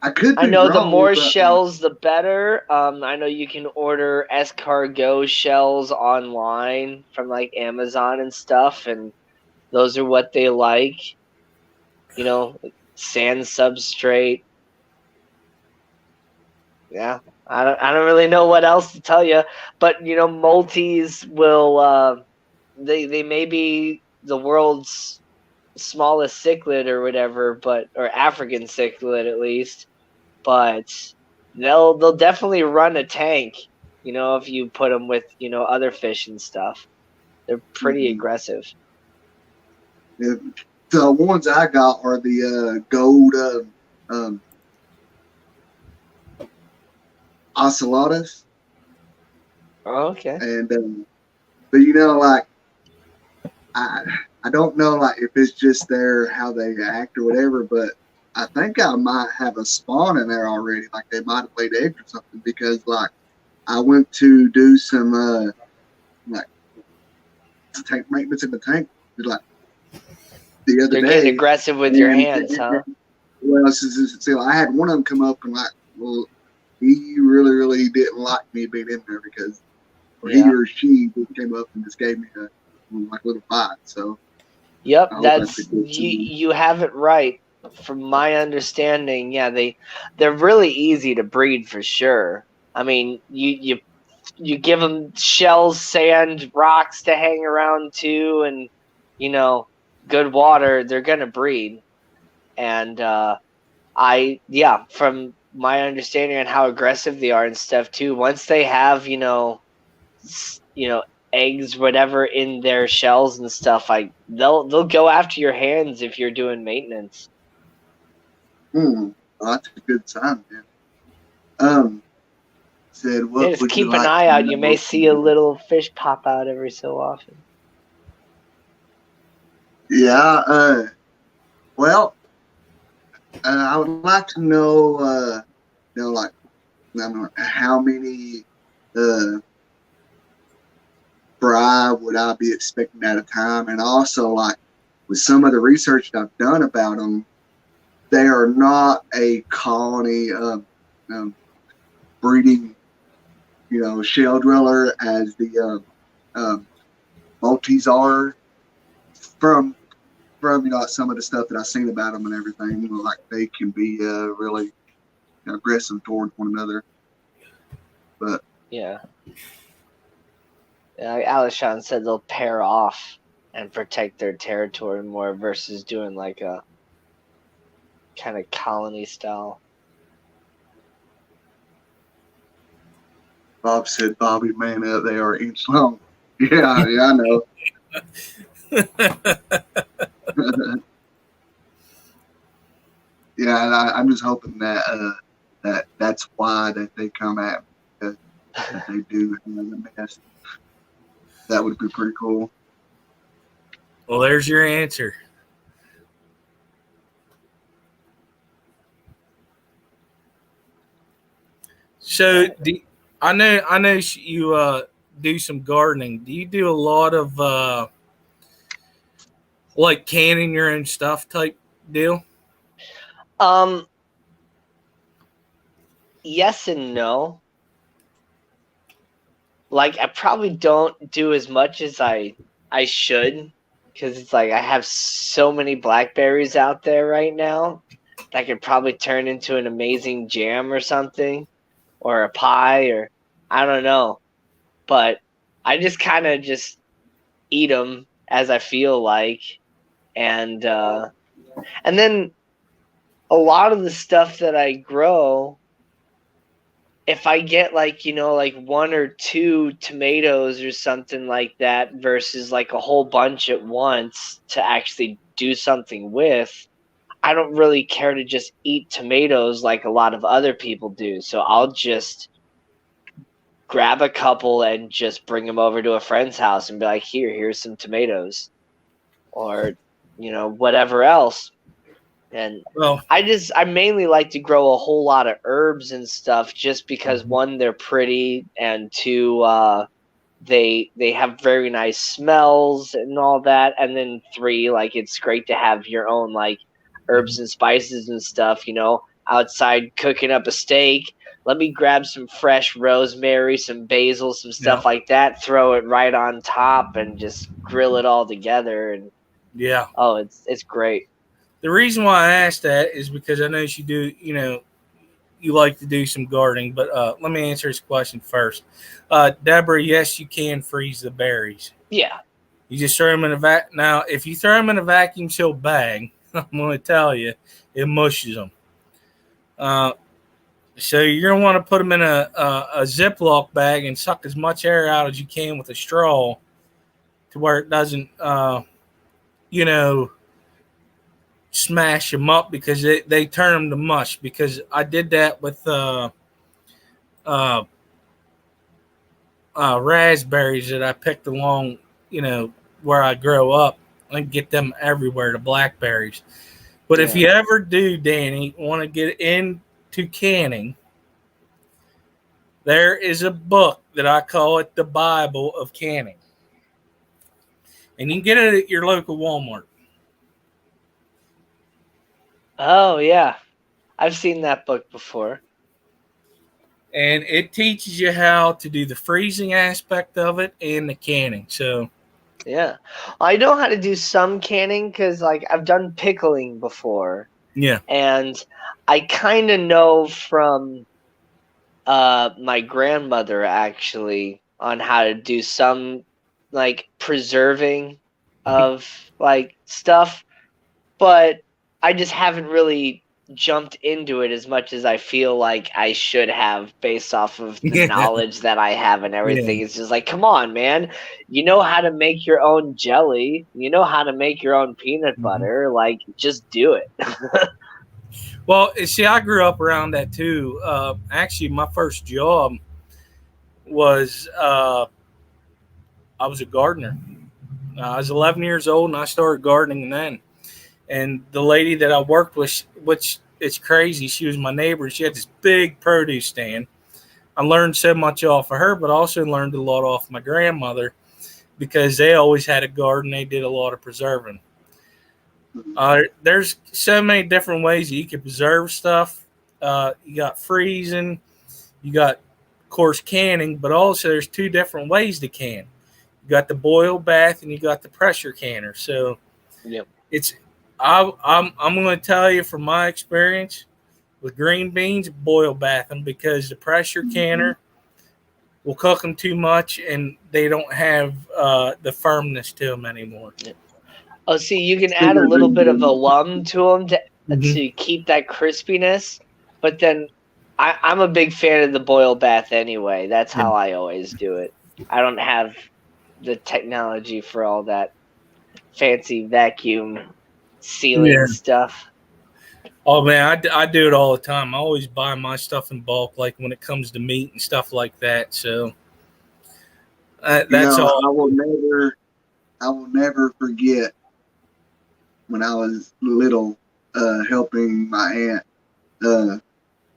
[SPEAKER 3] I could.
[SPEAKER 2] I know the
[SPEAKER 3] wrong,
[SPEAKER 2] more
[SPEAKER 3] but,
[SPEAKER 2] shells, the better. I know you can order escargot shells online from like Amazon and stuff, and those are what they like. Sand substrate. Yeah, I don't really know what else to tell you, but multis will. They may be the world's smallest cichlid or whatever, or African cichlid at least. But they'll definitely run a tank, if you put them with other fish and stuff. They're pretty
[SPEAKER 3] Mhm.
[SPEAKER 2] aggressive.
[SPEAKER 3] The ones I got are the gold um, ocelotus,
[SPEAKER 2] Oh, okay.
[SPEAKER 3] and but like I I don't know like if it's just their how they act or whatever, but I think I might have a spawn in there already. Like they might have laid eggs or something because like I went to do some like tank maintenance in the tank like the other
[SPEAKER 2] They're getting
[SPEAKER 3] day,
[SPEAKER 2] aggressive with your
[SPEAKER 3] and
[SPEAKER 2] hands, huh?
[SPEAKER 3] well, so I had one of them come up and like, well, he really didn't like me being in there because, or he
[SPEAKER 2] Yeah.
[SPEAKER 3] or she just came up and just gave me a like little bite. So
[SPEAKER 2] Yep,
[SPEAKER 3] I hope that's a
[SPEAKER 2] that's
[SPEAKER 3] good
[SPEAKER 2] you.
[SPEAKER 3] sign.
[SPEAKER 2] You have it right. From my understanding, yeah, they're really easy to breed for sure. I mean, you give them shells, sand, rocks to hang around to, and you know, good water. They're gonna breed. And yeah, from my understanding on how aggressive they are and stuff too. Once they have you know eggs whatever in their shells and stuff, they'll go after your hands if you're doing maintenance.
[SPEAKER 3] Well, that's a good sign, man. Um, said,
[SPEAKER 2] Yeah,
[SPEAKER 3] what
[SPEAKER 2] just
[SPEAKER 3] would you
[SPEAKER 2] keep an
[SPEAKER 3] like
[SPEAKER 2] eye
[SPEAKER 3] to
[SPEAKER 2] out. You may
[SPEAKER 3] know?
[SPEAKER 2] see a little fish pop out every so often.
[SPEAKER 3] Yeah. Well, I would like to know, like, I don't know, how many uh fry would I be expecting at a time, and also like with some of the research that I've done about them, they are not a colony um, breeding, shell dweller as the Maltese are from some of the stuff that I've seen about them and everything. Like they can be really aggressive towards one another. But
[SPEAKER 2] Yeah. Like Alishon said, they'll pair off and protect their territory more versus doing like a kind of colony style.
[SPEAKER 3] Bob said, "Bobby, man up, they are inch long." Yeah, I know. Yeah, and I'm just hoping that that's why that they come at me because that they do have a nest. That would be pretty cool.
[SPEAKER 1] Well, there's your answer. So, I know you do some gardening. Do you do a lot of like canning your own stuff type deal?
[SPEAKER 2] Um, yes and no. Like I probably don't do as much as I should because it's like I have so many blackberries out there right now that could probably turn into an amazing jam or something or a pie or I don't know. But I just kind of just eat them as I feel like and and then a lot of the stuff that I grow if I get like, like one or two tomatoes or something like that versus like a whole bunch at once to actually do something with, I don't really care to just eat tomatoes like a lot of other people do. So I'll just grab a couple and just bring them over to a friend's house and be like, here's some tomatoes or, whatever else. And
[SPEAKER 1] Well,
[SPEAKER 2] I mainly like to grow a whole lot of herbs and stuff just because one, they're pretty, and two, they have very nice smells and all that. And then three, like it's great to have your own like herbs and spices and stuff, outside cooking up a steak. Let me grab some fresh rosemary, some basil, some
[SPEAKER 1] yeah,
[SPEAKER 2] stuff like that, throw it right on top and just grill it all together and
[SPEAKER 1] yeah.
[SPEAKER 2] oh, it's great.
[SPEAKER 1] The reason why I asked that is because I know you do. You like to do some gardening, but let me answer this question first. Deborah, yes, you can freeze the berries.
[SPEAKER 2] Yeah.
[SPEAKER 1] You just throw them in a vac. Now, if you throw them in a vacuum sealed bag, I'm going to tell you, it mushes them. Uh, so you're going to want to put them in a Ziploc bag and suck as much air out as you can with a straw to where it doesn't, you know, smash them up because they turn them to mush. Because I did that with uh, raspberries that I picked along, you know, where I grow up. I get them everywhere, the blackberries. But if you ever do, Danny, want to get into canning, there is a book that I call it the Bible of canning. And you can get it at your local Walmart.
[SPEAKER 2] Oh yeah, I've seen that book before.
[SPEAKER 1] And it teaches you how to do the freezing aspect of it and the canning. So
[SPEAKER 2] yeah, I know how to do some canning because like I've done pickling before.
[SPEAKER 1] yeah,
[SPEAKER 2] And I kind of know from my grandmother actually on how to do some like preserving of like stuff, but I just haven't really jumped into it as much as I feel like I should have based off of the
[SPEAKER 1] yeah,
[SPEAKER 2] knowledge that I have and
[SPEAKER 1] yeah.
[SPEAKER 2] everything. It's just like, come on, man. You know how to make your own jelly. You know how to make your own peanut butter. Like, just do it.
[SPEAKER 1] Well, see, I grew up around that too. Actually, my first job was I was a gardener. I was 11 years old and I started gardening then. And the lady that I worked with, which it's crazy, she was my neighbor. She had this big produce stand. I learned so much off of her, but also learned a lot off my grandmother because they always had a garden. They did a lot of preserving. There's so many different ways that you can preserve stuff. You got freezing, you got, of course, canning, but also there's two different ways to can. You got the boil bath and you got the pressure canner. So
[SPEAKER 2] Yep.
[SPEAKER 1] it's I'm going to tell you from my experience with green beans, boil bath them because the pressure canner will cook them too much and they don't have the firmness to them anymore.
[SPEAKER 2] Oh, see, you can add a little bit of alum to them to keep that crispiness, but then I'm a big fan of the boil bath anyway. That's how I always do it. I don't have the technology for all that fancy vacuum sealing
[SPEAKER 1] Yeah.
[SPEAKER 2] stuff.
[SPEAKER 1] Oh man, I do it all the time. I always buy my stuff in bulk, like when it comes to meat and stuff like that. So that's all.
[SPEAKER 3] I will never forget when I was little, helping my aunt.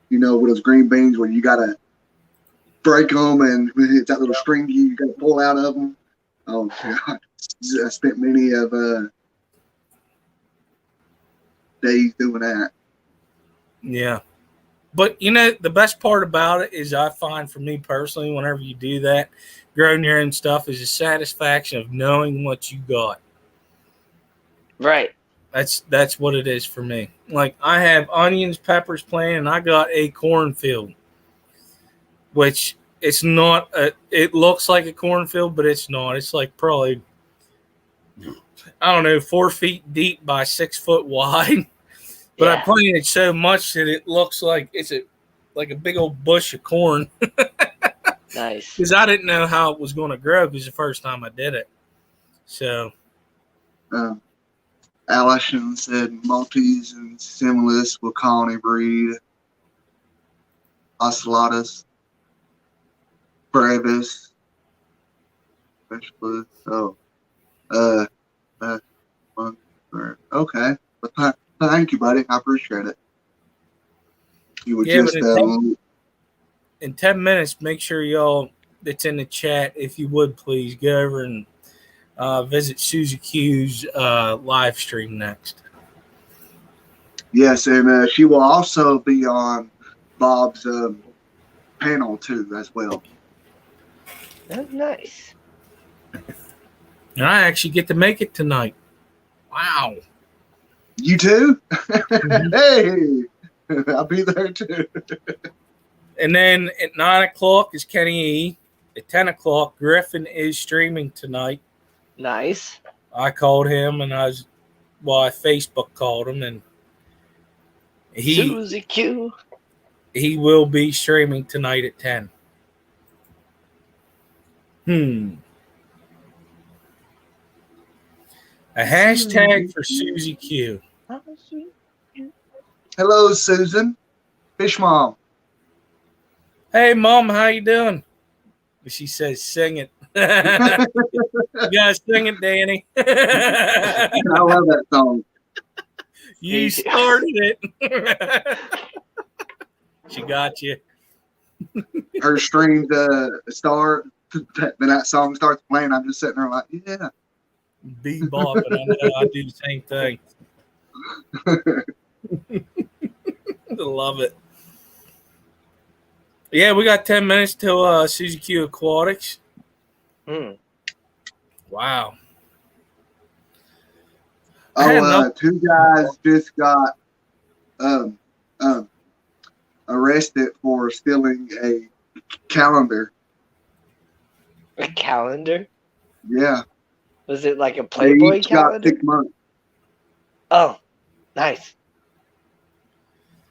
[SPEAKER 3] You know, with those green beans where you gotta break them and it's that little string you gotta pull out of them. Oh God, I spent many of days doing that.
[SPEAKER 1] Yeah. But you know, the best part about it is I find for me personally, whenever you do that, growing your own stuff is the satisfaction of knowing what you got.
[SPEAKER 2] Right.
[SPEAKER 1] That's what it is for me. Like I have onions, peppers planted, and I got a cornfield, which it's not. It looks like a cornfield, but it's not. It's like probably I don't know 4 feet deep by 6 foot wide. But I planted so much that it looks like it's like a big old bush of corn.
[SPEAKER 2] Nice.
[SPEAKER 1] Because I didn't know how it was going to grow because the first time I did it. So.
[SPEAKER 3] Allison said Maltese and Similis will colony breed. Ocellatus. Brevis. Oh. Okay. Thank you, buddy. I appreciate it. You were just
[SPEAKER 1] in 10 minutes, make sure y'all that's in the chat, if you would please go over and visit Susie Q's live stream next.
[SPEAKER 3] Yes, and she will also be on Bob's panel too, as well.
[SPEAKER 2] That's nice.
[SPEAKER 1] And I actually get to make it tonight. Wow.
[SPEAKER 3] You too? Hey, I'll be there too.
[SPEAKER 1] And then at 9 o'clock is Kenny E. At 10 o'clock, Griffin is streaming tonight.
[SPEAKER 2] Nice.
[SPEAKER 1] I called him and I Facebook called him and
[SPEAKER 2] Susie Q.
[SPEAKER 1] He will be streaming tonight at 10. A hashtag for Susie Q.
[SPEAKER 3] Hello, Susan. Fish Mom.
[SPEAKER 1] Hey, Mom, how you doing? She says, sing it. You gotta sing it, Danny.
[SPEAKER 3] I love that song.
[SPEAKER 1] You started it. She got you.
[SPEAKER 3] Her streams start, when that song starts playing, I'm just sitting there like, yeah.
[SPEAKER 1] Bebopping. I know. I do the same thing. Love it. Yeah, we got 10 minutes till Susie Q Aquatics. Wow.
[SPEAKER 3] Two guys just got arrested for stealing a calendar.
[SPEAKER 2] A calendar?
[SPEAKER 3] Yeah.
[SPEAKER 2] Was it like a
[SPEAKER 3] They
[SPEAKER 2] Playboy
[SPEAKER 3] each got
[SPEAKER 2] calendar?
[SPEAKER 3] 6 months.
[SPEAKER 2] Oh, nice.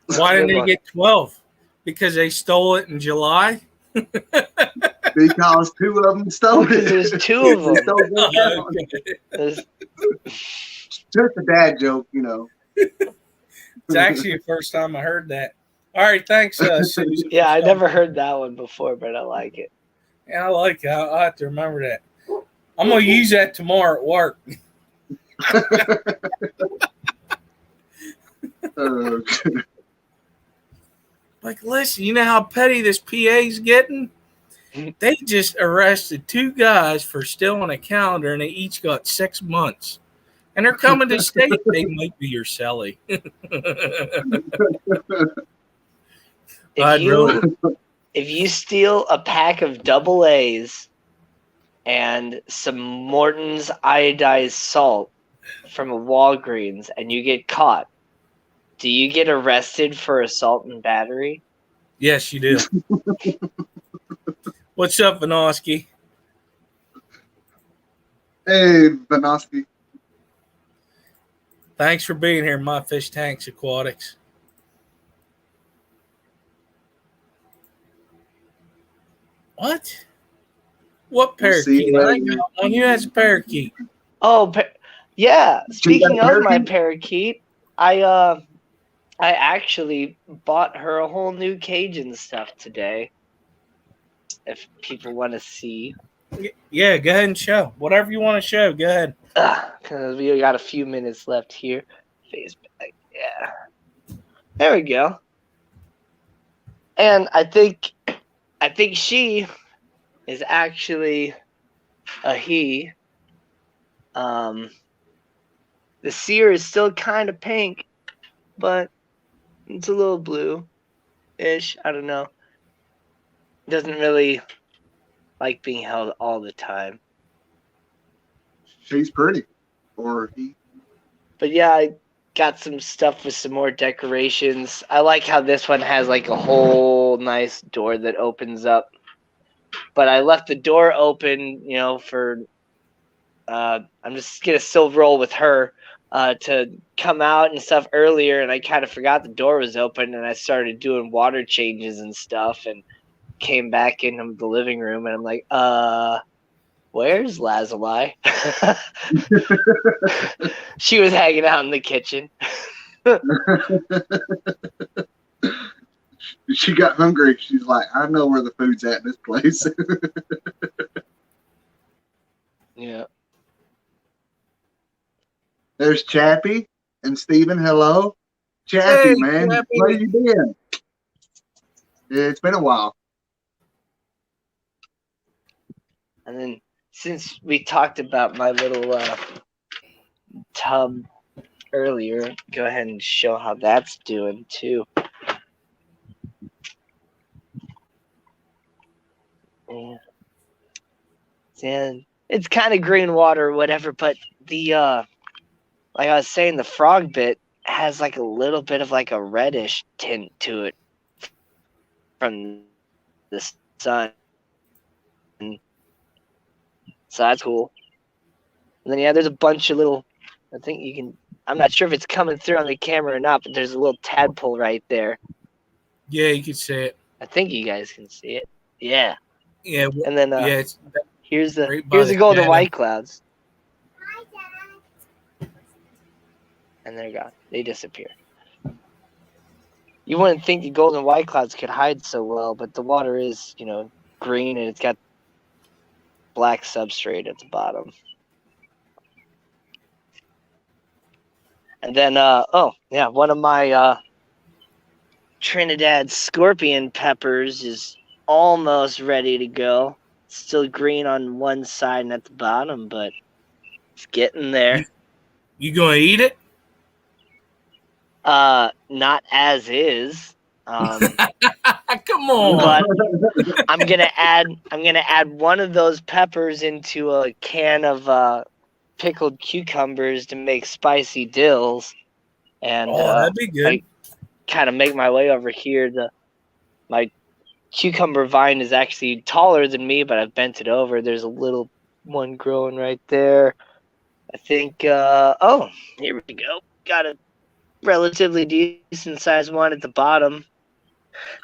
[SPEAKER 1] Why didn't they get 12? Because they stole it in July?
[SPEAKER 3] Because 2 of them stole it.
[SPEAKER 2] Because there's 2 of them.
[SPEAKER 3] Just a dad joke, you know.
[SPEAKER 1] It's actually the first time I heard that. All right, thanks, Susan.
[SPEAKER 2] Yeah, I never heard that one before, but I like it.
[SPEAKER 1] Yeah, I like it. I'll have to remember that. I'm going to use that tomorrow at work. Like, listen, you know how petty this PA's getting? They just arrested 2 guys for stealing a calendar, and they each got 6 months. And they're coming to state they might be your celly.
[SPEAKER 2] If you steal a pack of double A's and some Morton's iodized salt from a Walgreens and you get caught, do you get arrested for assault and battery?
[SPEAKER 1] Yes, you do. What's up, Vanoski?
[SPEAKER 3] Hey, Vanoski.
[SPEAKER 1] Thanks for being here, My Fish Tanks Aquatics. What? What parakeet? I got one. Who has a parakeet?
[SPEAKER 2] Oh, yeah. Speaking of my parakeet, I actually bought her a whole new cage and stuff today. If people want to see.
[SPEAKER 1] Yeah, go ahead and show. Whatever you want to show, go ahead.
[SPEAKER 2] Because we got a few minutes left here. Facebook, yeah. There we go. And I think she is actually a he. The seer is still kind of pink, but it's a little blue-ish. I don't know. Doesn't really like being held all the time.
[SPEAKER 3] She's pretty. Or he.
[SPEAKER 2] But yeah, I got some stuff with some more decorations. I like how this one has like a whole nice door that opens up. But I left the door open, you know, for I'm just gonna still roll with her to come out and stuff earlier, and I kind of forgot the door was open, and I started doing water changes and stuff, and came back into the living room, and I'm like, where's Lazuli? She was hanging out in the kitchen.
[SPEAKER 3] She got hungry. She's like, I know where the food's at in this place.
[SPEAKER 2] Yeah.
[SPEAKER 3] There's Chappie and Steven. Hello. Chappie,
[SPEAKER 1] Hey,
[SPEAKER 3] man.
[SPEAKER 1] Chappie.
[SPEAKER 3] Where you been? It's been a while.
[SPEAKER 2] And then since we talked about my little tub earlier, go ahead and show how that's doing too. And it's kind of green water or whatever, but the like I was saying, the frog bit has like a little bit of like a reddish tint to it from the sun. So that's cool. And then yeah, there's a bunch of little, I think you can, I'm not sure if it's coming through on the camera or not, but there's a little tadpole right there.
[SPEAKER 1] Yeah, you can see it.
[SPEAKER 2] I think you guys can see it. Yeah.
[SPEAKER 1] Yeah.
[SPEAKER 2] And then
[SPEAKER 1] yeah,
[SPEAKER 2] here's the
[SPEAKER 1] golden
[SPEAKER 2] white clouds. and they're gone. They disappear. You wouldn't think the golden white clouds could hide so well, but the water is, green, and it's got black substrate at the bottom. And then, one of my Trinidad scorpion peppers is almost ready to go. It's still green on one side and at the bottom, but it's getting there.
[SPEAKER 1] You gonna eat it?
[SPEAKER 2] Not as is.
[SPEAKER 1] Come on.
[SPEAKER 2] But I'm gonna add one of those peppers into a can of pickled cucumbers to make spicy dills, and
[SPEAKER 1] that'd be good.
[SPEAKER 2] I kind of make my way over here. My cucumber vine is actually taller than me, but I've bent it over. There's a little one growing right there. I think. Here we go. Got a relatively decent sized one at the bottom.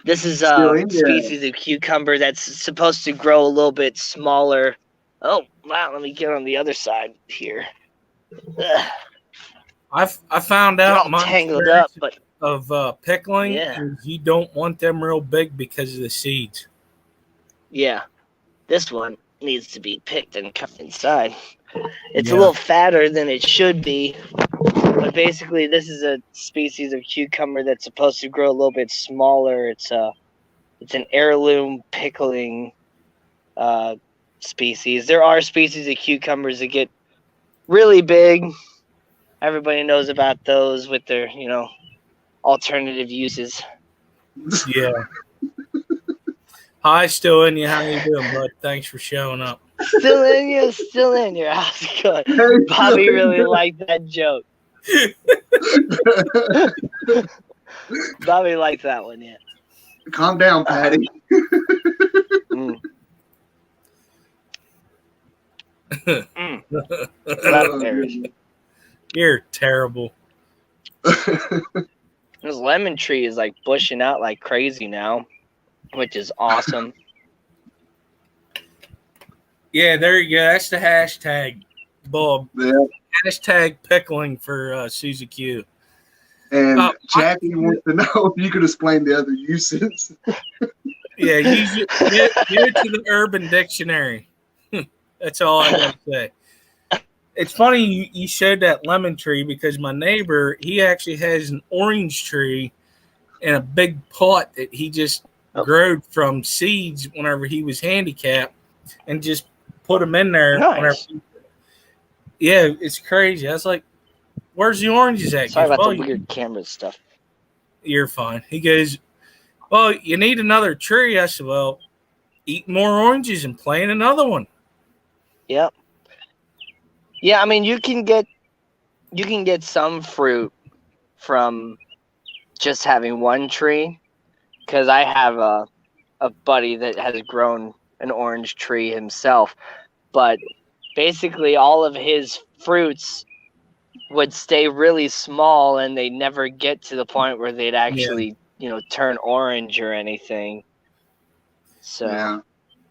[SPEAKER 2] This is a species of cucumber that's supposed to grow a little bit smaller. Oh, wow. Let me get on the other side here.
[SPEAKER 1] I found out my
[SPEAKER 2] tangled up, but
[SPEAKER 1] of pickling is you don't want them real big because of the seeds.
[SPEAKER 2] Yeah. This one needs to be picked and cut inside. It's a little fatter than it should be. But basically, this is a species of cucumber that's supposed to grow a little bit smaller. It's an heirloom pickling species. There are species of cucumbers that get really big. Everybody knows about those with their, alternative uses.
[SPEAKER 1] Yeah. Hi, still in you. How you doing, bud? Thanks for showing up.
[SPEAKER 2] Still in you. How's it going? Bobby really liked that joke. Bobby liked that one, yeah.
[SPEAKER 3] Calm down, Patty.
[SPEAKER 1] You're terrible.
[SPEAKER 2] This lemon tree is like bushing out like crazy now, which is awesome.
[SPEAKER 1] Yeah, there you go. That's the hashtag, Bob.
[SPEAKER 3] Yeah.
[SPEAKER 1] Hashtag pickling for Susie Q.
[SPEAKER 3] And Jackie wants to know if you could explain the other uses.
[SPEAKER 1] Yeah, give it to the Urban Dictionary. That's all I got to say. It's funny you showed that lemon tree because my neighbor, he actually has an orange tree in a big pot that he just growed from seeds whenever he was handicapped and just put them in there.
[SPEAKER 2] Nice.
[SPEAKER 1] Yeah, it's crazy. I was like, where's the oranges at?
[SPEAKER 2] Sorry about the weird camera stuff.
[SPEAKER 1] You're fine. He goes, well, you need another tree. I said, well, eat more oranges and plant another one.
[SPEAKER 2] Yep. Yeah, I mean, you can get some fruit from just having one tree, because I have a buddy that has grown an orange tree himself, but basically all of his fruits would stay really small and they never get to the point where they'd actually, turn orange or anything. So.
[SPEAKER 3] Yeah.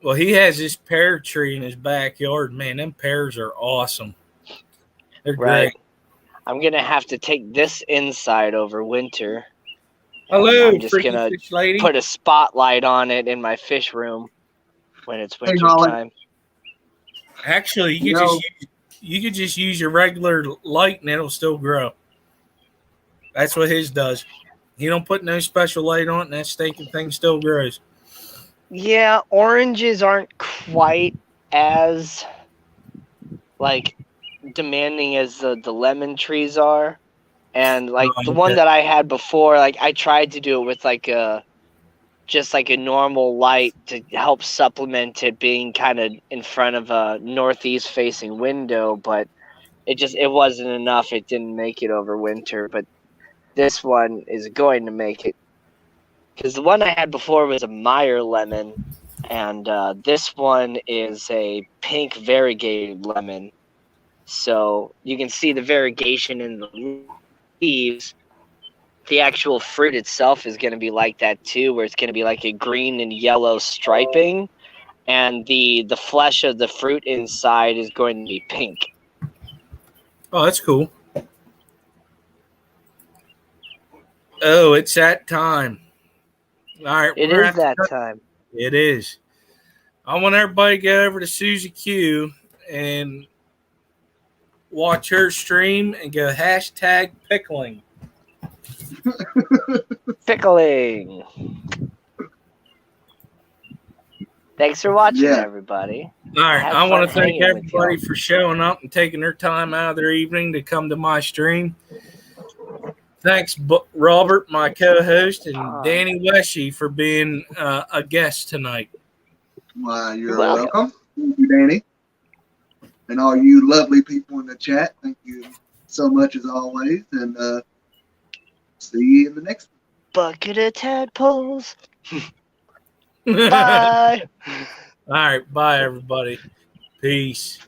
[SPEAKER 1] Well, he has this pear tree in his backyard. Man, them pears are awesome. They're great.
[SPEAKER 2] I'm going to have to take this inside over winter.
[SPEAKER 1] Hello,
[SPEAKER 2] I'm just going to put a spotlight on it in my fish room when it's winter time.
[SPEAKER 1] Actually, you could just use your regular light and it'll still grow. That's what his does. He don't put no special light on it, and that stinking thing still grows.
[SPEAKER 2] Yeah, oranges aren't quite as demanding as the lemon trees are, and the one that I had before, I tried to do it with just a normal light to help supplement it being kind of in front of a northeast facing window, but it wasn't enough. It didn't make it over winter, but this one is going to make it. Because the one I had before was a Meyer lemon, and this one is a pink variegated lemon. So you can see the variegation in the leaves. The actual fruit itself is going to be like that too, where it's going to be like a green and yellow striping, and the flesh of the fruit inside is going to be pink.
[SPEAKER 1] Oh, that's cool. Oh, it's that time. All right,
[SPEAKER 2] It
[SPEAKER 1] we're gonna
[SPEAKER 2] is
[SPEAKER 1] have to
[SPEAKER 2] that
[SPEAKER 1] cut.
[SPEAKER 2] time.
[SPEAKER 1] It is. I want everybody to go over to Susie Q and watch her stream and go hashtag pickling.
[SPEAKER 2] Pickling. Thanks for watching,
[SPEAKER 3] Yeah.
[SPEAKER 2] everybody.
[SPEAKER 1] All right,
[SPEAKER 2] Had
[SPEAKER 1] I want
[SPEAKER 2] fun
[SPEAKER 1] to thank
[SPEAKER 2] hanging with
[SPEAKER 1] everybody
[SPEAKER 2] y'all.
[SPEAKER 1] for showing up and taking their time out of their evening to come to my stream. Thanks, Robert, my co-host, and Danny Wesche for being a guest tonight.
[SPEAKER 3] Well,
[SPEAKER 2] You're
[SPEAKER 3] you're
[SPEAKER 2] welcome.
[SPEAKER 3] welcome. Thank you, Danny. And all you lovely people in the chat, thank you so much as always. And see you in the next one.
[SPEAKER 2] Bucket of tadpoles. Bye.
[SPEAKER 1] All right, bye, everybody. Peace.